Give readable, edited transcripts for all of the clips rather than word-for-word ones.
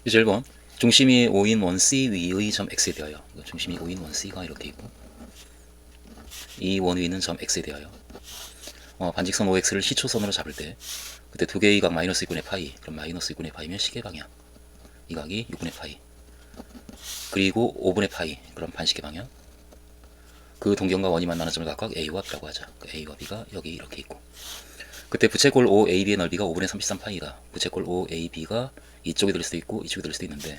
이제 1번 중심이 5인 원C 위의 점 X에 대하여, 중심이 5인 원C가 이렇게 있고 이 원 위는 점 X에 대하여 반직선 OX를 시초선으로 잡을 때 그때 두 개의 각 마이너스 2분의 파이, 그럼 마이너스 2분의 파이면 시계 방향, 이 각이 6분의 파이, 그리고 5분의 파이, 그럼 반시계 방향, 그 동경과 원이 만나는 점을 각각 A와 B라고 하자. 그 A와 B가 여기 이렇게 있고 그때 부채꼴 OAB의 넓이가 5분의 33파이다. 부채꼴 OAB가 이쪽에 들 수도 있고 이쪽에 들 수도 있는데,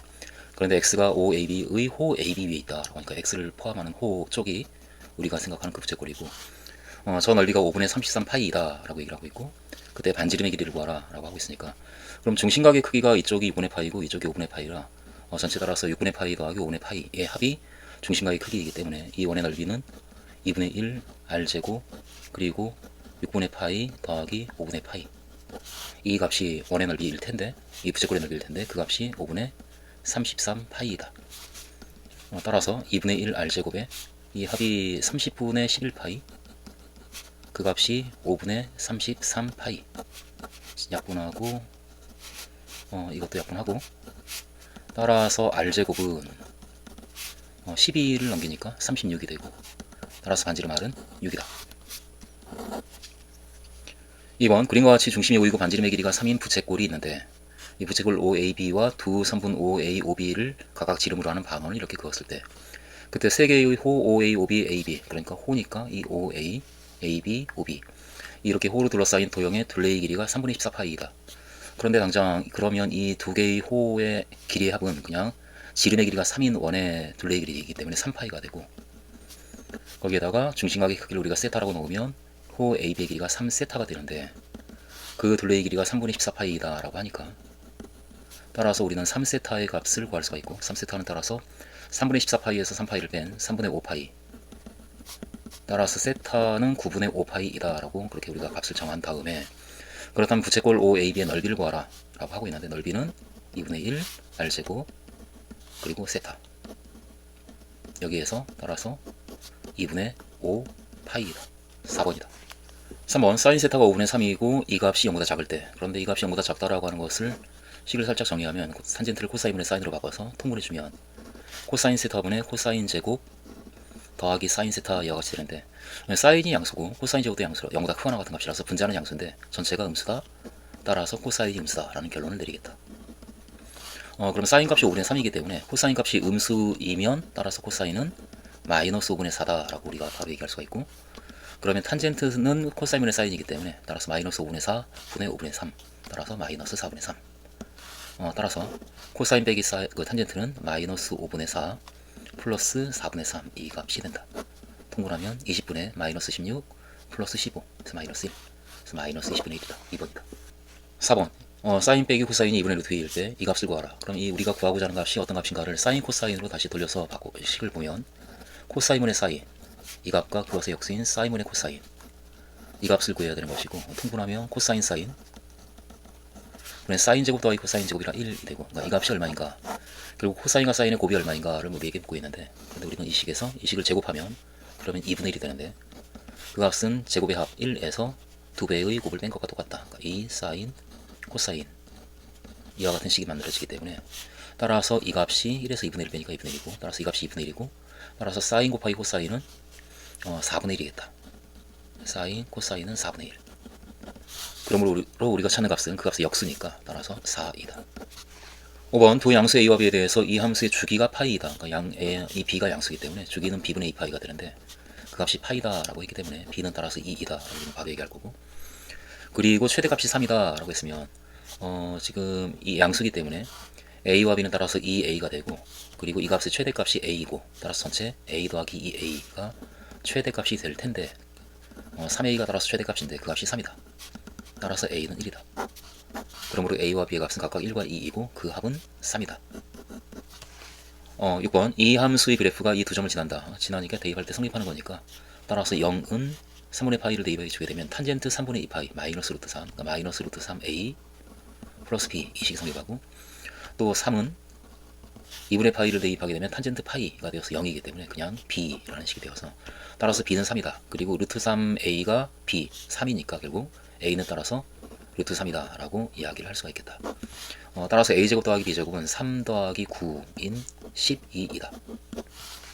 그런데 X가 OAB의 호 AB 위에 있다 라고 하니까 X를 포함하는 호 쪽이 우리가 생각하는 그 부채꼴이고, 저 넓이가 5분의 33파이이다 라고 얘기를 하고 있고, 그때 반지름의 길이를 구하라 라고 하고 있으니까, 그럼 중심각의 크기가 이쪽이 2분의 파이고 이쪽이 5분의 파이라 전체 따라서 6분의 파이 더하기 5분의 파이의 합이 중심각의 크기이기 때문에 이 원의 넓이는 2분의 1 r제곱 그리고 6분의 파이 더하기 5분의 파이, 이 값이 원의 넓이일 텐데, 이 부채꼴의 넓이일 텐데 그 값이 5분의 33파이이다. 따라서 2분의 1 r제곱에 이 합이 30분의 11파이, 그 값이 5분의 33파이. 약분하고 이것도 약분하고, 따라서 r제곱은 12를 넘기니까 36이 되고, 따라서 반지름 r은 6이다. 2번 그림과 같이 중심이 5이고 반지름의 길이가 3인 부채꼴이 있는데, 이 부채꼴 OAB와 두 선분 OA, OB를 각각 지름으로 하는 반원을 이렇게 그었을 때 그때 세 개의 호 OA, OB, AB, 그러니까 호니까 이 OA, AB, OB, 이렇게 호로 둘러싸인 도형의 둘레의 길이가 3분의 14파이이다. 그런데 당장 그러면 이 두 개의 호의 길이의 합은 그냥 지름의 길이가 3인 원의 둘레의 길이이기 때문에 3파이가 되고, 거기에다가 중심각의 크기를 우리가 세타라고 놓으면 호 AB의 길이가 3세타가 되는데, 그 둘레의 길이가 3분의 14파이이다 라고 하니까, 따라서 우리는 3세타의 값을 구할 수가 있고, 3세타는 따라서 3분의 14파이에서 3파이를 뺀 3분의 5파이, 따라서 세타는 9분의 5파이이다 라고 그렇게 우리가 값을 정한 다음에, 그렇다면 부채꼴 OAB의 넓이를 구하라 라고 하고 있는데, 넓이는 2분의 1 r제곱 그리고 세타, 여기에서 따라서 2분의 5파이이다. 4번이다. 3번 사인 세타가 5분의 3이고 이 값이 0보다 작을 때, 그런데 이 값이 0보다 작다라고 하는 것을 식을 살짝 정의하면 탄젠트를 코사인분의 사인으로 바꿔서 통분해주면 코사인 세타분의 코사인 제곱 더하기 사인 세타 이와 같이 되는데, 사인이 양수고 코사인 제곱도 양수로 0보다 크거나 같은 값이라서 분자는 양수인데 전체가 음수다. 따라서 코사인이 음수다 라는 결론을 내리겠다. 그럼 사인 값이 5분의 3이기 때문에 코사인 값이 음수이면 따라서 코사인은 마이너스 5분의 4다 라고 우리가 바로 얘기할 수가 있고, 그러면 탄젠트는 코사인분의 사인이기 때문에 따라서 마이너스 5분의 4 분의 5분의 3, 따라서 마이너스 4분의 3. 따라서 코사인 빼기 그 탄젠트는 마이너스 5분의 4 플러스 4분의 3, 이 값이 된다. 통분하면 20분의 마이너스 16 플러스 15, 그래서 마이너스 1, 그래서 마이너스 20분의 1이다. 2번이다. 4번 사인 빼기 코사인이 2분의 루트 2일 때 이 값을 구하라. 그럼 이 우리가 구하고자 하는 값이 어떤 값인가를 사인 코사인으로 다시 돌려서 식을 보면, 코사인분의 사인, 이 값과 그것의 역수인 사인분의 코사인, 이 값을 구해야 되는 것이고, 통분하면 코사인 사인, 그러면 사인 제곱 더하기 코사인 제곱이라 1이 되고, 그러니까 이 값이 얼마인가, 결국 코사인과 사인의 곱이 얼마인가를 우리에게 묻고 있는데, 근데 우리는 이 식에서 이 식을 제곱하면 그러면 2분의 1이 되는데, 그 값은 제곱의 합 1에서 2배의 곱을 뺀 것과 똑같다. 그러니까 2 사인 코사인, 이와 같은 식이 만들어지기 때문에, 따라서 이 값이 1에서 2분의 1 빼니까 2분의 1이고, 따라서 이 값이 2분의 1이고, 따라서 사인 곱하기 코사인은 4분의 1이겠다. 사인 코사인은 4분의 1. 그러므로 우리가 찾는 값은 그 값의 역수니까 따라서 4이다. 5번 두 양수 a와 b에 대해서 이 함수의 주기가 파이이다. 그러니까 이 b가 양수이기 때문에 주기는 b분의 2파이가 되는데, 그 값이 파이다 라고 했기 때문에 b는 따라서 2이다 라고 바로 얘기할 거고, 그리고 최대값이 3이다 라고 했으면 지금 이 양수기 때문에 a와 b는 따라서 2a가 되고, 그리고 이 값의 최대값이 a이고, 따라서 전체 a 더하기 2a가 최대값이 될 텐데, 3a가 따라서 최대값인데 그 값이 3이다. 따라서 a는 1이다. 그러므로 a와 b의 값은 각각 1과 2이고 그 합은 3이다. 6번 이 함수의 그래프가 이 두 점을 지난다. 지나니까 대입할 때 성립하는 거니까, 따라서 0은 3분의 파이를 대입해 주게 되면 탄젠트 3분의 2파이 마이너스 루트 3, 그러니까 마이너스 루트 3a 플러스 b, 이 식이 성립하고, 또 3은 2분의 파이를 대입하게 되면 탄젠트 파이가 되어서 0이기 때문에 그냥 b라는 식이 되어서, 따라서 b는 3이다. 그리고 루트 3a가 b 3이니까 결국 a는 따라서 루트 3이다 라고 이야기를 할 수가 있겠다. 따라서 a제곱 더하기 b제곱은 3 더하기 9인 12이다.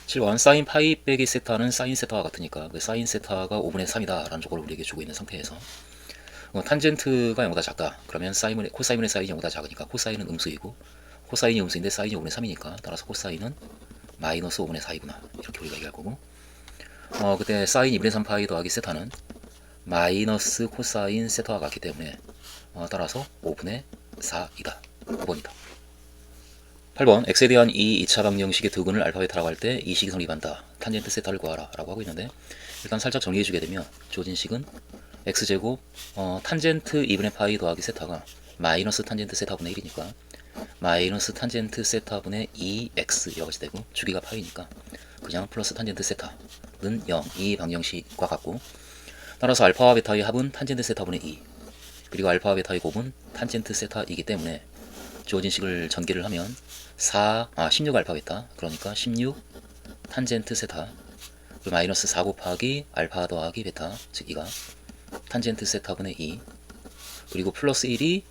7번 사인 파이 빼기 세타는 사인 세타와 같으니까 그 사인 세타가 5분의 3이다 라는 조건을 우리에게 주고 있는 상태에서 탄젠트가 0보다 작다. 그러면 코사인의 사인이 0보다 작으니까 코사인은 음수이고 코사인이 음수인데 사인이 5분의 3이니까 따라서 코사인은 마이너스 5분의 4이구나. 이렇게 우리가 얘기할 거고 그때 사인 2분의 3파이 더하기 세타는 마이너스 코사인 세타와 같기 때문에 따라서 5분의 4이다. 5번이다. 8번 x에 대한 이 2차 방정식의 두근을 알파 베타라고 할 때 이 식이 성립한다. 탄젠트 세타를 구하라 라고 하고 있는데 일단 살짝 정리해 주게 되면 주어진 식은 x제곱 탄젠트 2분의 파이 더하기 세타가 마이너스 탄젠트 세타분의 1이니까 마이너스 탄젠트 세타분의 2x 이라고 되고 주기가 파이니까 그냥 플러스 탄젠트 세타는 0 이 방정식과 같고 따라서 알파와 베타의 합은 탄젠트 세타분의 2 그리고 알파와 베타의 곱은 탄젠트 세타이기 때문에 주어진 식을 전개를 하면 16 알파 베타 그러니까 16 탄젠트 세타 마이너스 4 곱하기 알파 더하기 베타 즉 이가 탄젠트 세타분의 2 그리고 플러스 1이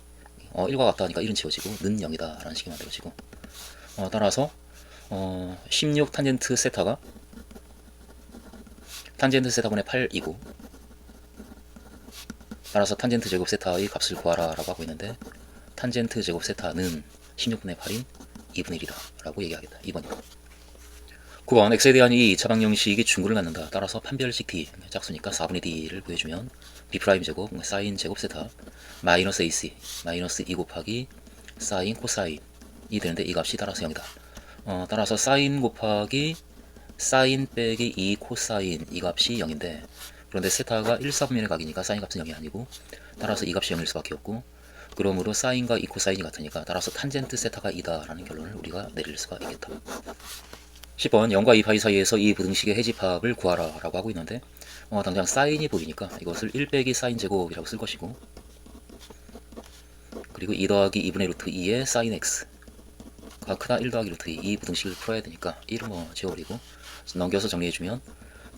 1과 같다 하니까 1은 지워지고 는 0이다 라는 식이 만들어지고 따라서 16 탄젠트 세타가 탄젠트 세타분의 8이고 따라서 탄젠트 제곱 세타의 값을 구하라 라고 하고 있는데 탄젠트 제곱 세타는 16분의 8인 2분의 1이다 라고 얘기하겠다. 2번이다. 9번 x에 대한 이 2차 방정식이 중구를 갖는다. 따라서 판별식 d 짝수니까 4분의 d를 구해주면 b' 제곱 사인 제곱 세타 마이너스 ac 마이너스 2 곱하기 사인 코사인이 되는데 이 값이 따라서 0이다. 따라서 사인 곱하기 사인 빼기 2 코사인 이 값이 0인데 그런데 세타가 1, 4분면의 각이니까 사인 값은 0이 아니고 따라서 이 값이 0일 수밖에 없고 그러므로 사인과 이 코사인이 같으니까 따라서 탄젠트 세타가 2다 라는 결론을 우리가 내릴 수가 있겠다. 10번 0과 2파이 사이에서 이 부등식의 해집합을 구하라 라고 하고 있는데 당장 사인이 보이니까 이것을 1 빼기 사인 제곱이라고 쓸 것이고 그리고 2 더하기 2분의 루트 2의 사인 x가 크다 1 더하기 루트 2 이 부등식을 풀어야 되니까 1은 지워버리고 넘겨서 정리해주면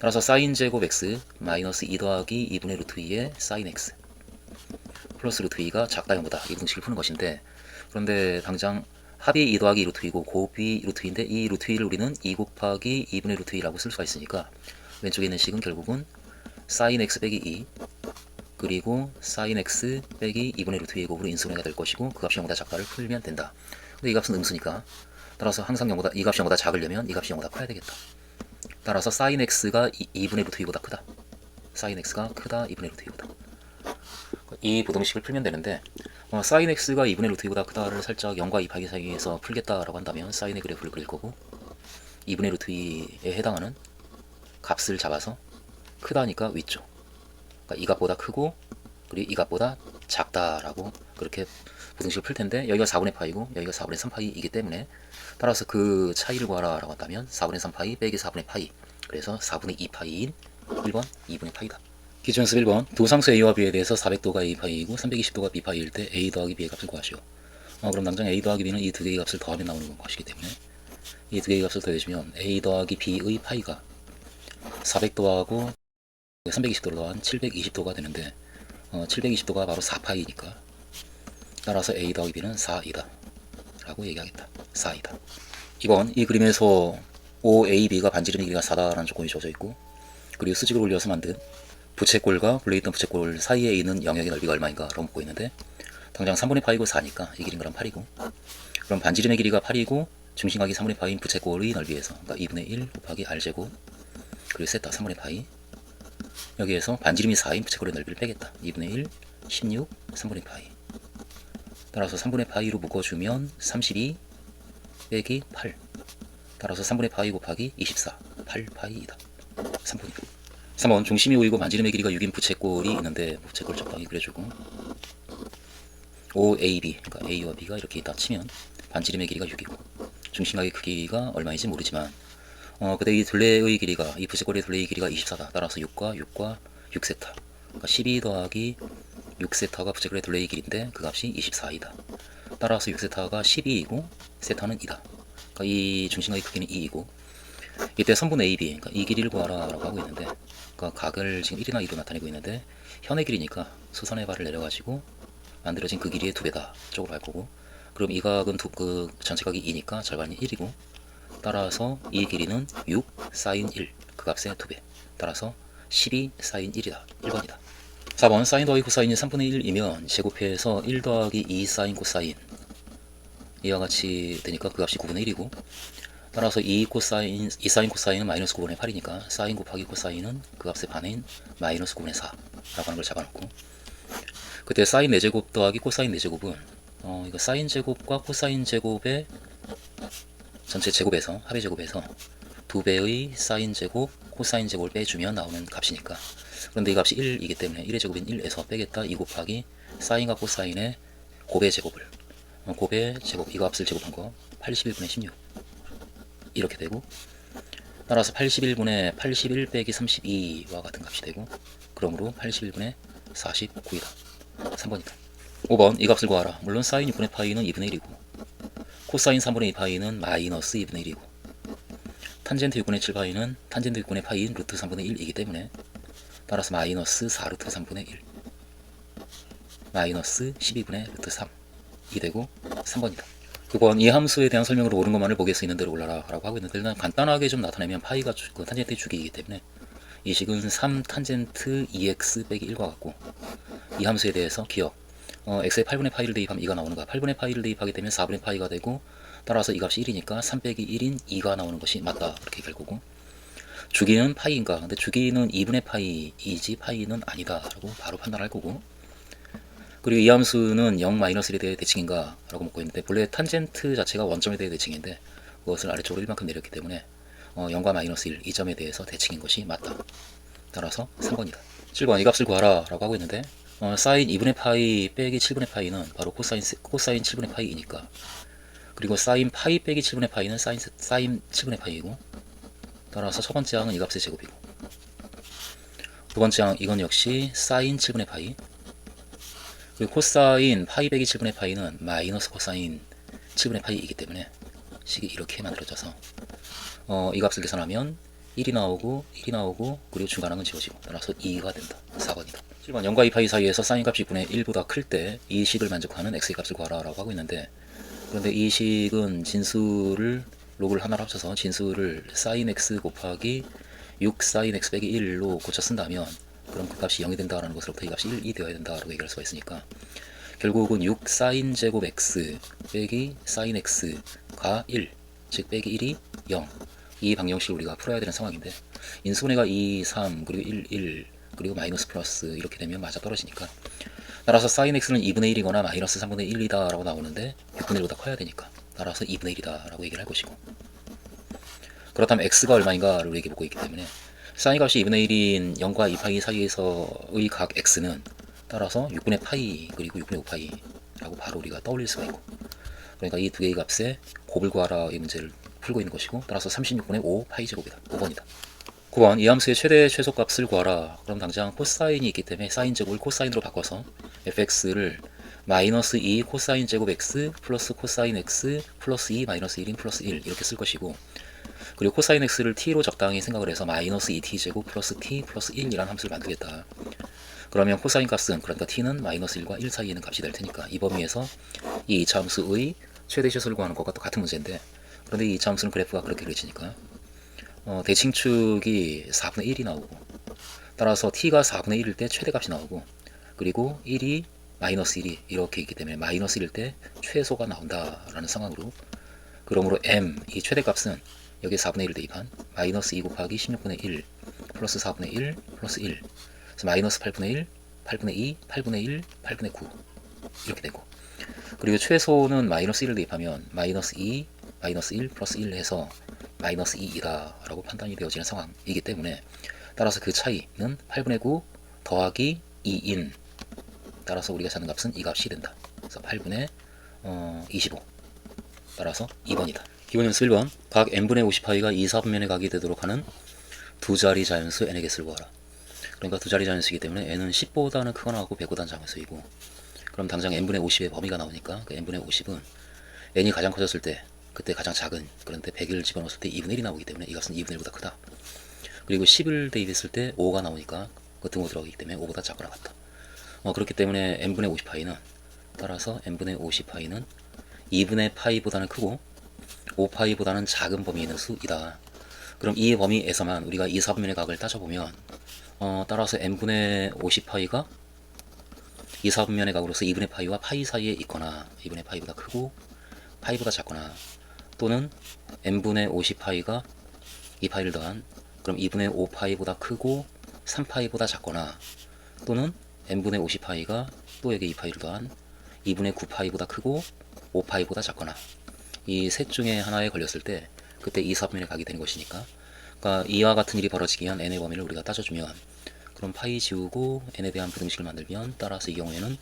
따라서 사인 제곱 x 마이너스 2 더하기 2분의 루트 2의 사인 x 플러스 루트 2가 작다 0보다 이 부등식을 푸는 것인데 그런데 당장 합이 2 더하기 루트 2고 곱이 루트 2인데 이 루트 2를 우리는 2 곱하기 2분의 루트 2라고 쓸 수가 있으니까 왼쪽에 있는 식은 결국은 사인 x 빼기 2 그리고 사인 x 빼기 2분의 루트 2의 곱으로 인수분해가 될 것이고 그 값이 0보다 작다를 풀면 된다. 근데 이 값은 음수니까 따라서 항상 이 값이 0보다 작으려면 이 값이 0보다 커야 되겠다. 따라서 사인 x가 2분의 루트 2보다 크다. 사인 x가 크다 2분의 루트 2보다. 이 부등식을 풀면 되는데 사인 x가 2분의 루트 2보다 크다를 살짝 0과 2 파이 사이에서 풀겠다라고 한다면 사인의 그래프를 그릴 거고 2분의 루트 2에 해당하는 값을 잡아서 크다니까 위쪽 그러니까 이 값보다 크고 그리고 이 값보다 작다라고 그렇게 부등식을 풀 텐데 여기가 4분의 파이고 여기가 4분의 3파이이기 때문에 따라서 그 차이를 구하라 라고 한다면 4분의 3파이 빼기 4분의 파이 그래서 4분의 2파이인 1번 2분의 파이다. 기준연습 1번 두 상수 a와 b에 대해서 400도가 a파이이고 320도가 b파이일 때 a 더하기 b의 값을 구하시오. 그럼 당장 a 더하기 b는 이 두 개의 값을 더하면 나오는 것이기 때문에 이 두 개의 값을 더해주면 a 더하기 b의 파이가 400도하고 320도를 더한 720도가 되는데 720도가 바로 4파이니까 따라서 a 더하기 b는 4이다 라고 얘기하겠다. 4이다. 2번 이 그림에서 OAB가 반지름의 길이가 4다라는 조건이 주어져 있고 그리고 수직을 올려서 만든 부채꼴과 블레이드 부채꼴 사이에 있는 영역의 넓이가 얼마인가 라고 묻고 있는데 당장 3분의 파이고 4니까 이 길이는 그럼 8이고 그럼 반지름의 길이가 8이고 중심각이 3분의 파이인 부채꼴의 넓이에서 그러니까 2분의 1 곱하기 r제곱 그리고 세타 3분의 파이 여기에서 반지름이 4인 부채꼴의 넓이를 빼겠다. 2분의 1 16 3분의 파이 따라서 3분의 파이로 묶어주면 32 빼기 8 따라서 3분의 파이 곱하기 24 8파이이다. 3분이다. 3번 중심이 5이고 반지름의 길이가 6인 부채꼴이 있는데 부채꼴 적당히 그려주고 OAB 그러니까 A와 B가 이렇게 있다 치면 반지름의 길이가 6이고 중심각의 크기가 얼마인지 모르지만 그때 이 둘레의 길이가 이 부채꼴의 둘레의 길이가 24다. 따라서 6과 6세타 그러니까 12 더하기 6세타가 부채꼴의 둘레의 길이인데 그 값이 24이다. 따라서 6세타가 12이고 세타는 2다. 그러니까 이 중심각의 크기는 2이고 이때 선분 AB 그러니까 이 길이를 구하라 라고 하고 있는데 그러니까 각을 지금 1이나 2로 나타내고 있는데 현의 길이니까 수선의 발을 내려가지고 만들어진 그 길이의 2배다 쪽으로 갈 거고, 그럼 이 각은 그 전체 각이 2니까 절반이 1이고, 따라서 이 길이는 6 사인 1, 그 값의 2배, 따라서 12 사인 1이다. 1번이다. 4번 사인 더하기 코사인이 3분의 1이면 제곱해서 1 더하기 2 사인 코사인 이와 같이 되니까 그 값이 9분의 1이고, 따라서 2 사인 코사인은 마이너스 9분의 8이니까 사인 곱하기 코사인은 그 값의 반인 마이너스 9분의 4라고 하는 걸 잡아놓고, 그때 사인 4제곱 더하기 코사인 4제곱은 이거 사인 제곱과 코사인 제곱의 전체 제곱에서 합의 제곱에서 2배의 사인 제곱 코사인 제곱을 빼주면 나오는 값이니까, 그런데 이 값이 1이기 때문에 1의 제곱인 1에서 빼겠다. 2 곱하기 사인과 코사인의 곱의 제곱을 곱의 제곱, 이 값을 제곱한 거 81분의 16 이렇게 되고, 따라서 81분의 81 빼기 32와 같은 값이 되고, 그러므로 81분의 49이다. 3번이다. 5번 이 값을 구하라. 물론 사인 6분의 파이는 2분의 1이고 코사인 3분의 2 파이는 마이너스 2분의 1이고 탄젠트 6분의 7 파이는 탄젠트 6분의 파이인 루트 3분의 1이기 때문에 따라서 마이너스 4 루트 3분의 1 마이너스 12분의 루트 3이 되고 3번이다. 9번 이 함수에 대한 설명으로 옳은 것만을 보기에 쓰이는 대로 올라라 라고 하고 있는데, 일단 간단하게 좀 나타내면 파이가 그 탄젠트의 주기이기 때문에 이 식은 3 탄젠트 2x 빼기 1과 같고, 이 함수에 대해서 기억 x에 8분의 파이를 대입하면 2가 나오는 거야. 8분의 파이를 대입하게 되면 4분의 파이가 되고, 따라서 이 값이 1이니까 3 빼기 1인 2가 나오는 것이 맞다 이렇게 얘기할 거고, 주기는 파이인가? 근데 주기는 2분의 파이이지 파이는 아니다 라고 바로 판단할 거고, 그리고 이 함수는 0-1에 대해 대칭인가 라고 묻고 있는데, 본래 탄젠트 자체가 원점에 대해 대칭인데 그것을 아래쪽으로 1만큼 내렸기 때문에 0과 마이너스 1, 이 점에 대해서 대칭인 것이 맞다. 따라서 3번이다. 7번 이 값을 구하라 라고 하고 있는데, 사인 2분의 파이 빼기 7분의 파이는 바로 코사인 7분의 파이이니까, 그리고 사인 파이 빼기 7분의 파이는 사인 7분의 파이이고, 따라서 첫 번째 항은 이 값의 제곱이고, 두 번째 항 이건 역시 사인 7분의 파이, 그리고 코사인 파이 빼기 7분의 파이는 마이너스 코사인 7분의 파이이기 때문에 식이 이렇게 만들어져서 이 값을 계산하면 1이 나오고 1이 나오고, 그리고 중간항은 지워지고, 따라서 2가 된다. 4번이다. 7번 0과 2파이 사이에서 사인 값이 2분의 1보다 클 때 이 식을 만족하는 x의 값을 구하라 라고 하고 있는데, 그런데 이 식은 진수를 로그를 하나로 합쳐서 진수를 사인 x 곱하기 6 사인 x 빼기 1로 고쳐 쓴다면, 그럼 그 값이 0이 된다라는 것으로부터 이 값이 1이 되어야 된다라고 얘기할 수가 있으니까, 결국은 6 사인 제곱 x 빼기 사인 x가 1, 즉 빼기 1이 0, 이 방정식을 우리가 풀어야 되는 상황인데, 인수분해가 2, 3, 그리고 1, 1, 그리고 마이너스 플러스 이렇게 되면 맞아 떨어지니까, 따라서 사인 x는 2분의 1이거나 마이너스 3분의 1이다 라고 나오는데 6분의 1보다 커야 되니까 따라서 2분의 1이다 라고 얘기를 할 것이고, 그렇다면 x가 얼마인가를 얘기해보고 있기 때문에 사인 값이 2분의 1인 0과 2파이 사이에서의 각 x는 따라서 6분의 파이 그리고 6분의 5파이 라고 바로 우리가 떠올릴 수가 있고, 그러니까 이 두 개의 값에 곱을 구하라 이 문제를 풀고 있는 것이고, 따라서 36분의 5 파이 제곱이다. 5번이다. 9번 이 함수의 최대 최소값을 구하라. 그럼 당장 코사인이 있기 때문에 사인 제곱을 코사인으로 바꿔서 fx를 마이너스 2 코사인 제곱 x 플러스 코사인 x 플러스 2 마이너스 1인 플러스 1 이렇게 쓸 것이고, 그리고 코사인 x를 t로 적당히 생각을 해서 마이너스 2t 제곱 플러스 t 플러스 1이라는 함수를 만들겠다. 그러면 코사인 값은, 그러니까 t는 마이너스 1과 1 사이에 있는 값이 될 테니까 이 범위에서 이 2차 함수의 최대 최소를 구하는 것과 똑같은 문제인데, 그런데 이 2차 함수는 그래프가 그렇게 그려지니까 대칭축이 4분의 1이 나오고, 따라서 t가 4분의 1일 때 최대값이 나오고, 그리고 1이 마이너스 1이 이렇게 있기 때문에 마이너스 1일 때 최소가 나온다라는 상황으로, 그러므로 m 이 최대값은 여기에 4분의 1을 대입한 마이너스 2 곱하기 16분의 1 플러스 4분의 1 플러스 1, 그래서 마이너스 8분의 1 8분의 2 8분의 1 8분의 9 이렇게 되고, 그리고 최소는 마이너스 1을 대입하면 마이너스 2 마이너스 1 플러스 1 해서 마이너스 2이다 라고 판단이 되어지는 상황이기 때문에, 따라서 그 차이는 8분의 9 더하기 2인, 따라서 우리가 찾는 값은 이 값이 된다. 그래서 8분의 25, 따라서 2번이다. 기본 연습 1번 각 n분의 50파이가 2, 4분면의 각이 되도록 하는 두 자리 자연수 n의 개수를 구하라. 그러니까 두 자리 자연수이기 때문에 n은 10보다는 크거나 하고 100보다는 작은 수이고, 그럼 당장 n분의 50의 범위가 나오니까 그 n분의 50은 n이 가장 커졌을 때, 그때 가장 작은, 그런데 100을 집어넣었을 때 2분의 1이 나오기 때문에 이 값은 2분의 1보다 크다. 그리고 10을 대입했을 때 5가 나오니까 그 등호 들어가기 때문에 5보다 작거나 같다. 그렇기 때문에 n분의 50파이는 따라서 n분의 50파이는 2분의 파이보다는 크고 5파이보다는 작은 범위에 있는 수이다. 그럼 이 범위에서만 우리가 2, 4분면의 각을 따져보면 따라서 n분의 50파이가 2, 4분면의 각으로서 2분의 파이와 파이 사이에 있거나 2분의 파이보다 크고 파이보다 작거나 또는 n분의 50파이가 2파이를 더한 그럼 2분의 5파이보다 크고 3파이보다 작거나 또는 n분의 50파이가 또 여기 2파이를 더한 2분의 9파이보다 크고 5파이보다 작거나 이 셋 중에 하나에 걸렸을 때 그때 2, 4분면의 각이 되는 것이니까 그러니까 이와 같은 일이 벌어지기 위한 n의 범위를 우리가 따져주면 그럼 파이 지우고 n에 대한 부등식을 만들면 따라서 이 경우에는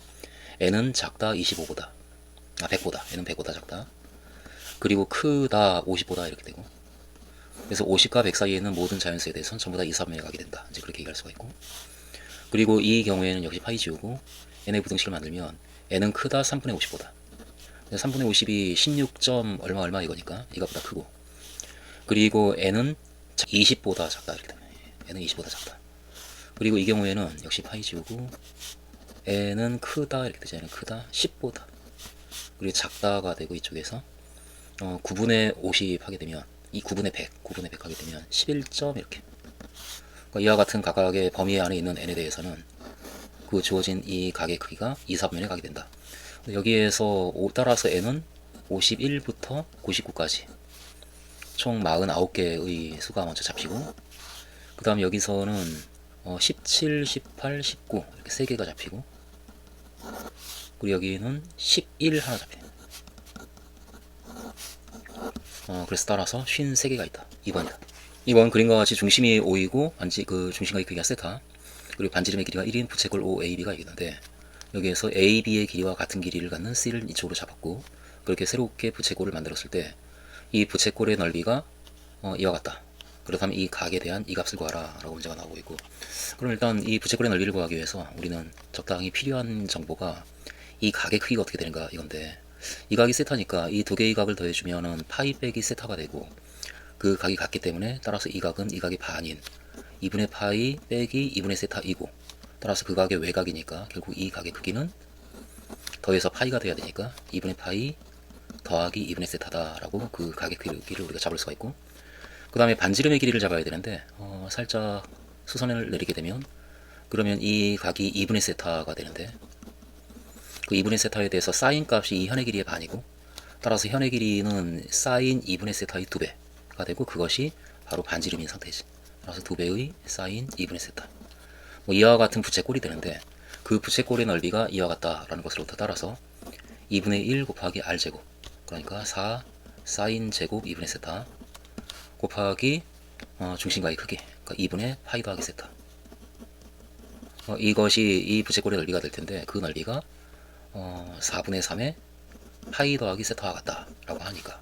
n은 작다 25보다 100보다 n은 100보다 작다 그리고 크다 50보다 이렇게 되고 그래서 50과 100 사이에 있는 모든 자연수에 대해서는 전부 다 2, 4분면의 각이 된다 이제 그렇게 얘기할 수가 있고 그리고 이 경우에는 역시 파이 지우고 n의 부등식을 만들면 n은 크다 3분의 50보다 3분의 50이 16. 얼마 이거니까 이거보다 크고 그리고 n은 20보다 작다 이렇게 되면 n은 20보다 작다 그리고 이 경우에는 역시 파이 지우고 n은 크다 이렇게 되죠. n은 크다 10보다 그리고 작다가 되고 이쪽에서 9분의 50 하게 되면 이 9분의 100 9분의 100 하게 되면 11. 이렇게 그러니까 이와 같은 각각의 범위 안에 있는 n에 대해서는 그 주어진 이 각의 크기가 2, 4분면의 각이 된다. 여기에서 따라서 n은 51부터 99까지 총 49개의 수가 먼저 잡히고 그 다음 여기서는 17, 18, 19 이렇게 3개가 잡히고 그리고 여기는 11 하나 잡히네. 그래서 따라서 53개가 있다. 2번이다. 이번 그림과 같이 중심이 5이고 그 중심각의 크기가 세타 그리고 반지름의 길이가 1인 부채꼴 OAB가 있는데 여기에서 AB의 길이와 같은 길이를 갖는 C를 이쪽으로 잡았고 그렇게 새롭게 부채꼴을 만들었을 때 이 부채꼴의 넓이가 이와 같다. 그렇다면 이 각에 대한 이 값을 구하라 라고 문제가 나오고 있고 그럼 일단 이 부채꼴의 넓이를 구하기 위해서 우리는 적당히 필요한 정보가 이 각의 크기가 어떻게 되는가 이건데 이 각이 세타니까 이 두 개의 각을 더해주면은 파이 빼기 세타가 되고 그 각이 같기 때문에 따라서 이 각은 이 각의 반인 2분의 파이 빼기 2분의 세타이고 따라서 그 각의 외각이니까 결국 이 각의 크기는 더해서 파이가 돼야 되니까 2분의 파이 더하기 2분의 세타다 라고 그 각의 크기를 우리가 잡을 수가 있고 그 다음에 반지름의 길이를 잡아야 되는데 살짝 수선을 내리게 되면 그러면 이 각이 2분의 세타가 되는데 그 2분의 세타에 대해서 사인 값이 이 현의 길이의 반이고 따라서 현의 길이는 사인 2분의 세타의 2배가 되고 그것이 바로 반지름인 상태지. 따라서 2배의 사인 2분의 세타 이와 같은 부채꼴이 되는데 그 부채꼴의 넓이가 이와 같다라는 것으로부터 따라서 2분의 1 곱하기 r제곱 그러니까 4 사인 제곱 2분의 세타 곱하기 중심각의 크기 그러니까 2분의 파이 더하기 세타 이것이 이 부채꼴의 넓이가 될 텐데 그 넓이가 4분의 3의 파이 더하기 세타와 같다 라고 하니까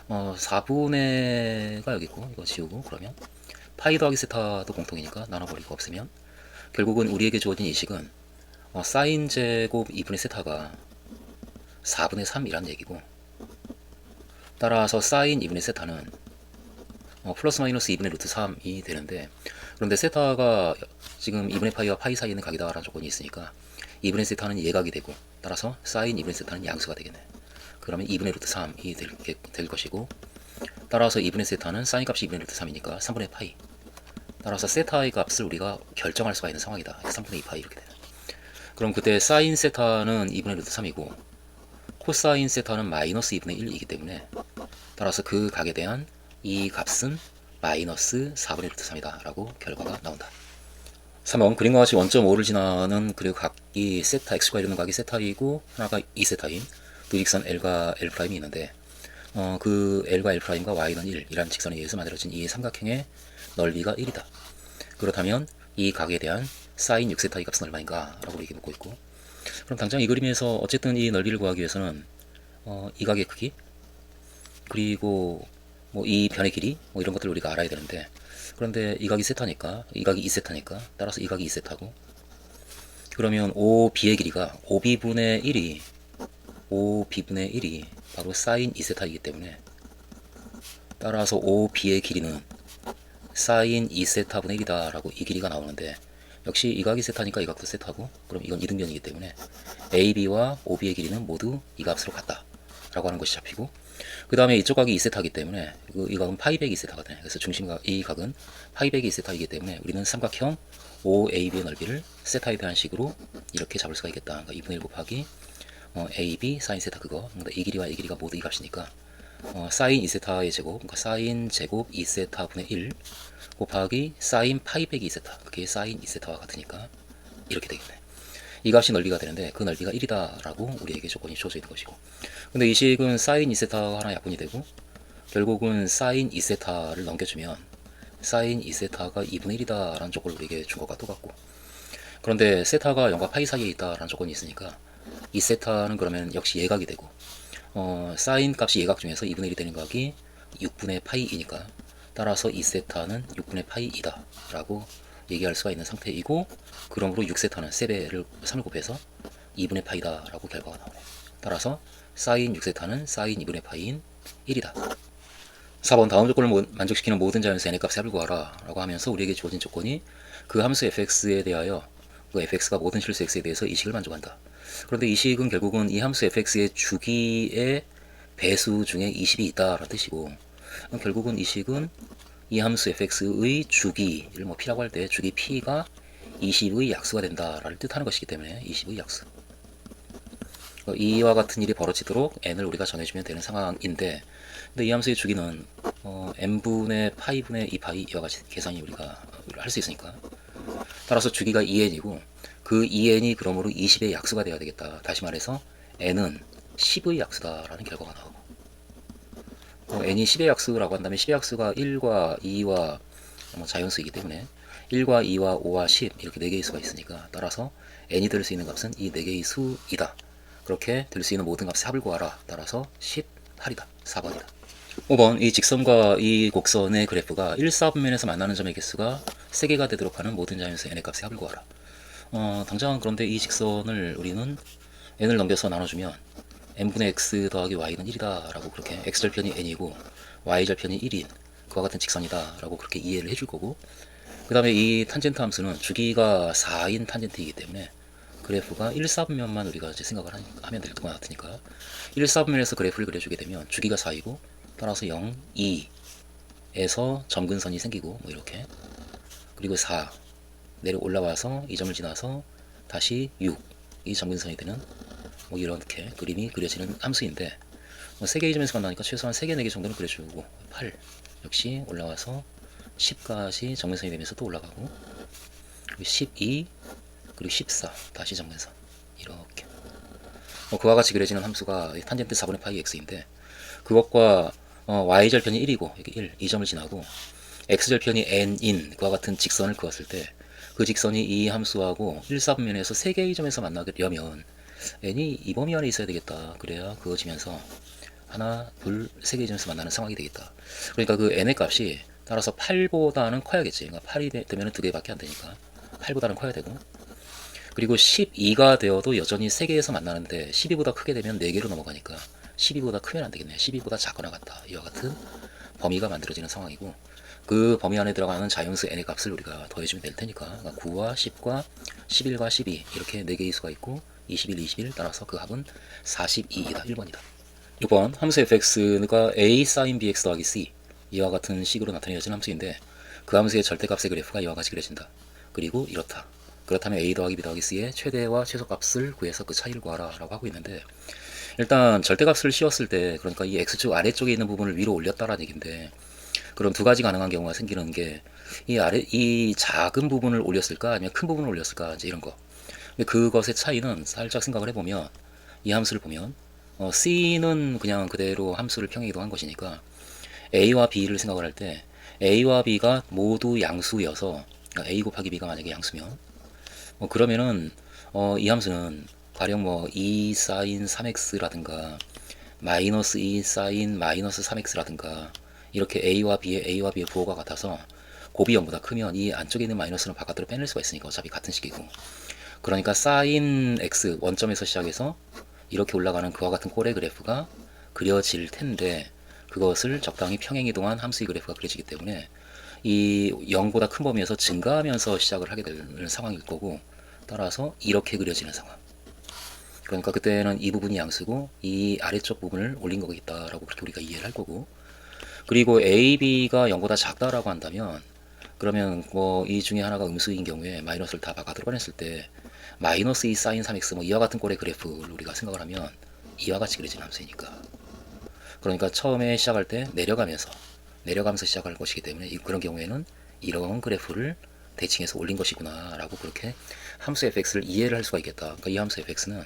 4분의가 여기 있고 이거 지우고 그러면 파이 더하기 세타도 공통이니까 나눠버리고 없으면 결국은 우리에게 주어진 이 식은 사인 제곱 2분의 세타가 4분의 3이란 얘기고 따라서 사인 2분의 세타는 플러스 마이너스 2분의 루트 3이 되는데 그런데 세타가 지금 2분의 파이와 파이 사이에 있는 각이다라는 조건이 있으니까 2분의 세타는 예각이 되고 따라서 사인 2분의 세타는 양수가 되겠네. 그러면 2분의 루트 3이 될 것이고 따라서 2분의 세타는 사인 값이 2분의 루트 3이니까 3분의 파이 따라서 세타의 값을 우리가 결정할 수가 있는 상황이다. 3분의 2파이 이렇게 되네. 그럼 그때 사인 세타는 2분의 루트 3이고 코사인 세타는 마이너스 2분의 1이기 때문에 따라서 그 각에 대한 이 값은 마이너스 4분의 루트 3이다 라고 결과가 나온다. 3번 그림과 같이 원점5를 지나는 그리고 각이 세타 x과 이루는 각이 세타이고 하나가 2세타인 두 직선 L과 L'이 있는데 그 L과 L'과 Y는 1이라는 직선에 의해서 만들어진 이 삼각형의 넓이가 1이다. 그렇다면 이 각에 대한 사인 6세타의 값은 얼마인가 라고 이렇게 묻고 있고 그럼 당장 이 그림에서 어쨌든 이 넓이를 구하기 위해서는 이 각의 크기 그리고 이 변의 길이 이런 것들을 우리가 알아야 되는데 그런데 이 각이 세타니까 이 각이 2세타니까 따라서 이 각이 2세타고 그러면 OB의 길이가 OB분의 1이 바로 사인 2세타이기 때문에 따라서 OB의 길이는 사인 2세타분의 1이다 라고 이 길이가 나오는데 역시 이 각이 세타니까 이 각도 세타고, 그럼 이건 이등변이기 때문에 AB와 OB의 길이는 모두 이 값으로 같다 라고 하는 것이 잡히고, 그 다음에 이쪽 각이 2세타이기 때문에 이 각은 파이 100이 2세타거든요. 그래서 중심각 이 각은 파이 100이 2세타이기 때문에 우리는 삼각형 OAB의 넓이를 세타에 대한 식으로 이렇게 잡을 수가 있겠다. 그러니까 2분의 1 곱하기 AB 사인 세타 그거. 그러니까 이 길이와 이 길이가 모두 이 값이니까 사인 2세타의 제곱, 그러니까 사인 제곱 2세타 분의 1 곱하기 사인 파이 100이 2세타. 그게 사인 2세타와 같으니까 이렇게 되겠네. 이 값이 넓이가 되는데 그 넓이가 1이다 라고 우리에게 조건이 주어져 있는 것이고, 근데 이 식은 사인 2세타가 하나 약분이 되고 결국은 사인 2세타를 넘겨주면 사인 2세타가 2분의 1이다 라는 조건을 우리에게 준 것과 똑같고, 그런데 세타가 0과 파이 사이에 있다 라는 조건이 있으니까 2세타는 그러면 역시 예각이 되고, 사인 값이 예각 중에서 2분의 1이 되는 각이 6분의 파이이니까 따라서 2세타는 6분의 파이이다 라고 얘기할 수가 있는 상태이고, 그러므로 6세타는 세배를 3을 곱해서 2분의 파이다 라고 결과가 나오네. 따라서 사인 6세타는 사인 2분의 파이인 1이다. 4번 다음 조건을 만족시키는 모든 자연수 n의 값의 합을 구하라 라고 하면서 우리에게 주어진 조건이 그 함수 fx에 대하여 그 fx가 모든 실수 x에 대해서 이 식을 만족한다. 그런데 이 식은 결국은 이 함수 fx의 주기의 배수 중에 20이 있다라는 뜻이고, 결국은 이 식은 이 함수 fx의 주기를 뭐 p라고 할 때 주기 p가 20의 약수가 된다라를 뜻하는 것이기 때문에 20의 약수. 이와 같은 일이 벌어지도록 n을 우리가 정해주면 되는 상황인데, 근데 이 함수의 주기는 n분의 파이분의 2파이 이와 같이 계산이 우리가 할 수 있으니까, 따라서 주기가 2n이고 그 2n이 그러므로 20의 약수가 되어야 되겠다. 다시 말해서 n은 10의 약수다라는 결과가 나오고, n이 10의 약수라고 한다면 10의 약수가 1과 2와 자연수이기 때문에 1과 2와 5와 10 이렇게 4개의 수가 있으니까, 따라서 n이 될 수 있는 값은 이 4개의 수이다. 그렇게 될 수 있는 모든 값의 합을 구하라. 따라서 18이다. 4번이다. 5번 이 직선과 이 곡선의 그래프가 1, 4분면에서 만나는 점의 개수가 3개가 되도록 하는 모든 자연수 n의 값의 합을 구하라. 당장 그런데 이 직선을 우리는 n을 넘겨서 나눠주면 n분의 x 더하기 y는 1이다 라고, 그렇게 x절편이 n이고 y절편이 1인 그와 같은 직선이다 라고 그렇게 이해를 해줄 거고, 그 다음에 이 탄젠트 함수는 주기가 4인 탄젠트이기 때문에 그래프가 1, 4분면만 우리가 이제 생각을 하면 될 것 같으니까 1, 4분면에서 그래프를 그려주게 되면 주기가 4이고 따라서 0, 2에서 점근선이 생기고 뭐 이렇게, 그리고 4 내려 올라와서 이 점을 지나서 다시 6 이 점근선이 되는 뭐 이렇게 그림이 그려지는 함수인데, 뭐 3개의 점에서 만나니까 최소한 3개, 4개 정도는 그려주고, 8 역시 올라와서 10까지 점근선이 되면서 또 올라가고, 그리고 12 그리고 14 다시 점근선 이렇게 그와 같이 그려지는 함수가 탄젠트 4분의 파이 x인데, 그것과 y절편이 1이고 이게 1, 이 점을 지나고 x절편이 n인 그와 같은 직선을 그었을 때 그 직선이 이 함수하고 1, 4분면에서 3개의 점에서 만나려면 n이 이 범위 안에 있어야 되겠다. 그래야 그어지면서 하나, 둘, 3개의 점에서 만나는 상황이 되겠다. 그러니까 그 n의 값이 따라서 8보다는 커야겠지. 그러니까 8이 되면 2개밖에 안 되니까 8보다는 커야 되고, 그리고 12가 되어도 여전히 3개에서 만나는데 12보다 크게 되면 4개로 넘어가니까 12보다 크면 안 되겠네. 12보다 작거나 같다. 이와 같은 범위가 만들어지는 상황이고, 그 범위 안에 들어가는 자연수 n의 값을 우리가 더해주면 될 테니까, 그러니까 9와 10과 11과 12 이렇게 4개의 수가 있고 21, 21 따라서 그 합은 42이다. 1번이다. 6번 함수 fx가 a sin bx 더하기 c 이와 같은 식으로 나타내어진 함수인데, 그 함수의 절대값의 그래프가 이와 같이 그려진다. 그리고 이렇다. 그렇다면 a 더하기 b 더하기 c의 최대와 최소값을 구해서 그 차이를 구하라 라고 하고 있는데, 일단 절대값을 씌웠을 때, 그러니까 이 x축 아래쪽에 있는 부분을 위로 올렸다라는 얘기인데, 그럼 두 가지 가능한 경우가 생기는 게, 이 작은 부분을 올렸을까 아니면 큰 부분을 올렸을까, 이제 이런 거. 근데 그것의 차이는 살짝 생각을 해보면, 이 함수를 보면 c는 그냥 그대로 함수를 평행이동한 것이니까 a와 b를 생각을 할 때 a와 b가 모두 양수여서, 그러니까 a 곱하기 b가 만약에 양수면 그러면은 이 함수는 가령 뭐 2 sin 3x라든가 마이너스 2 sin 마이너스 3x라든가 이렇게 a와 b의 부호가 같아서 곱이 0보다 크면 이 안쪽에 있는 마이너스는 바깥으로 빼낼 수가 있으니까 어차피 같은 식이고, 그러니까 sin x 원점에서 시작해서 이렇게 올라가는 그와 같은 꼴의 그래프가 그려질 텐데, 그것을 적당히 평행이동한 함수의 그래프가 그려지기 때문에 이 0보다 큰 범위에서 증가하면서 시작을 하게 되는 상황일 거고, 따라서 이렇게 그려지는 상황. 그러니까 그때는 이 부분이 양수고 이 아래쪽 부분을 올린 거겠다라고 그렇게 우리가 이해를 할 거고, 그리고 AB가 0보다 작다라고 한다면 그러면 뭐 이 중에 하나가 음수인 경우에 마이너스를 다 바깥으로 꺼냈을 때 마이너스 2 사인 3x 뭐 이와 같은 꼴의 그래프를 우리가 생각을 하면 이와 같이 그려진 함수이니까, 그러니까 처음에 시작할 때 내려가면서 시작할 것이기 때문에 그런 경우에는 이런 그래프를 대칭해서 올린 것이구나 라고 그렇게 함수 fx를 이해를 할 수가 있겠다. 그러니까 이 함수 fx는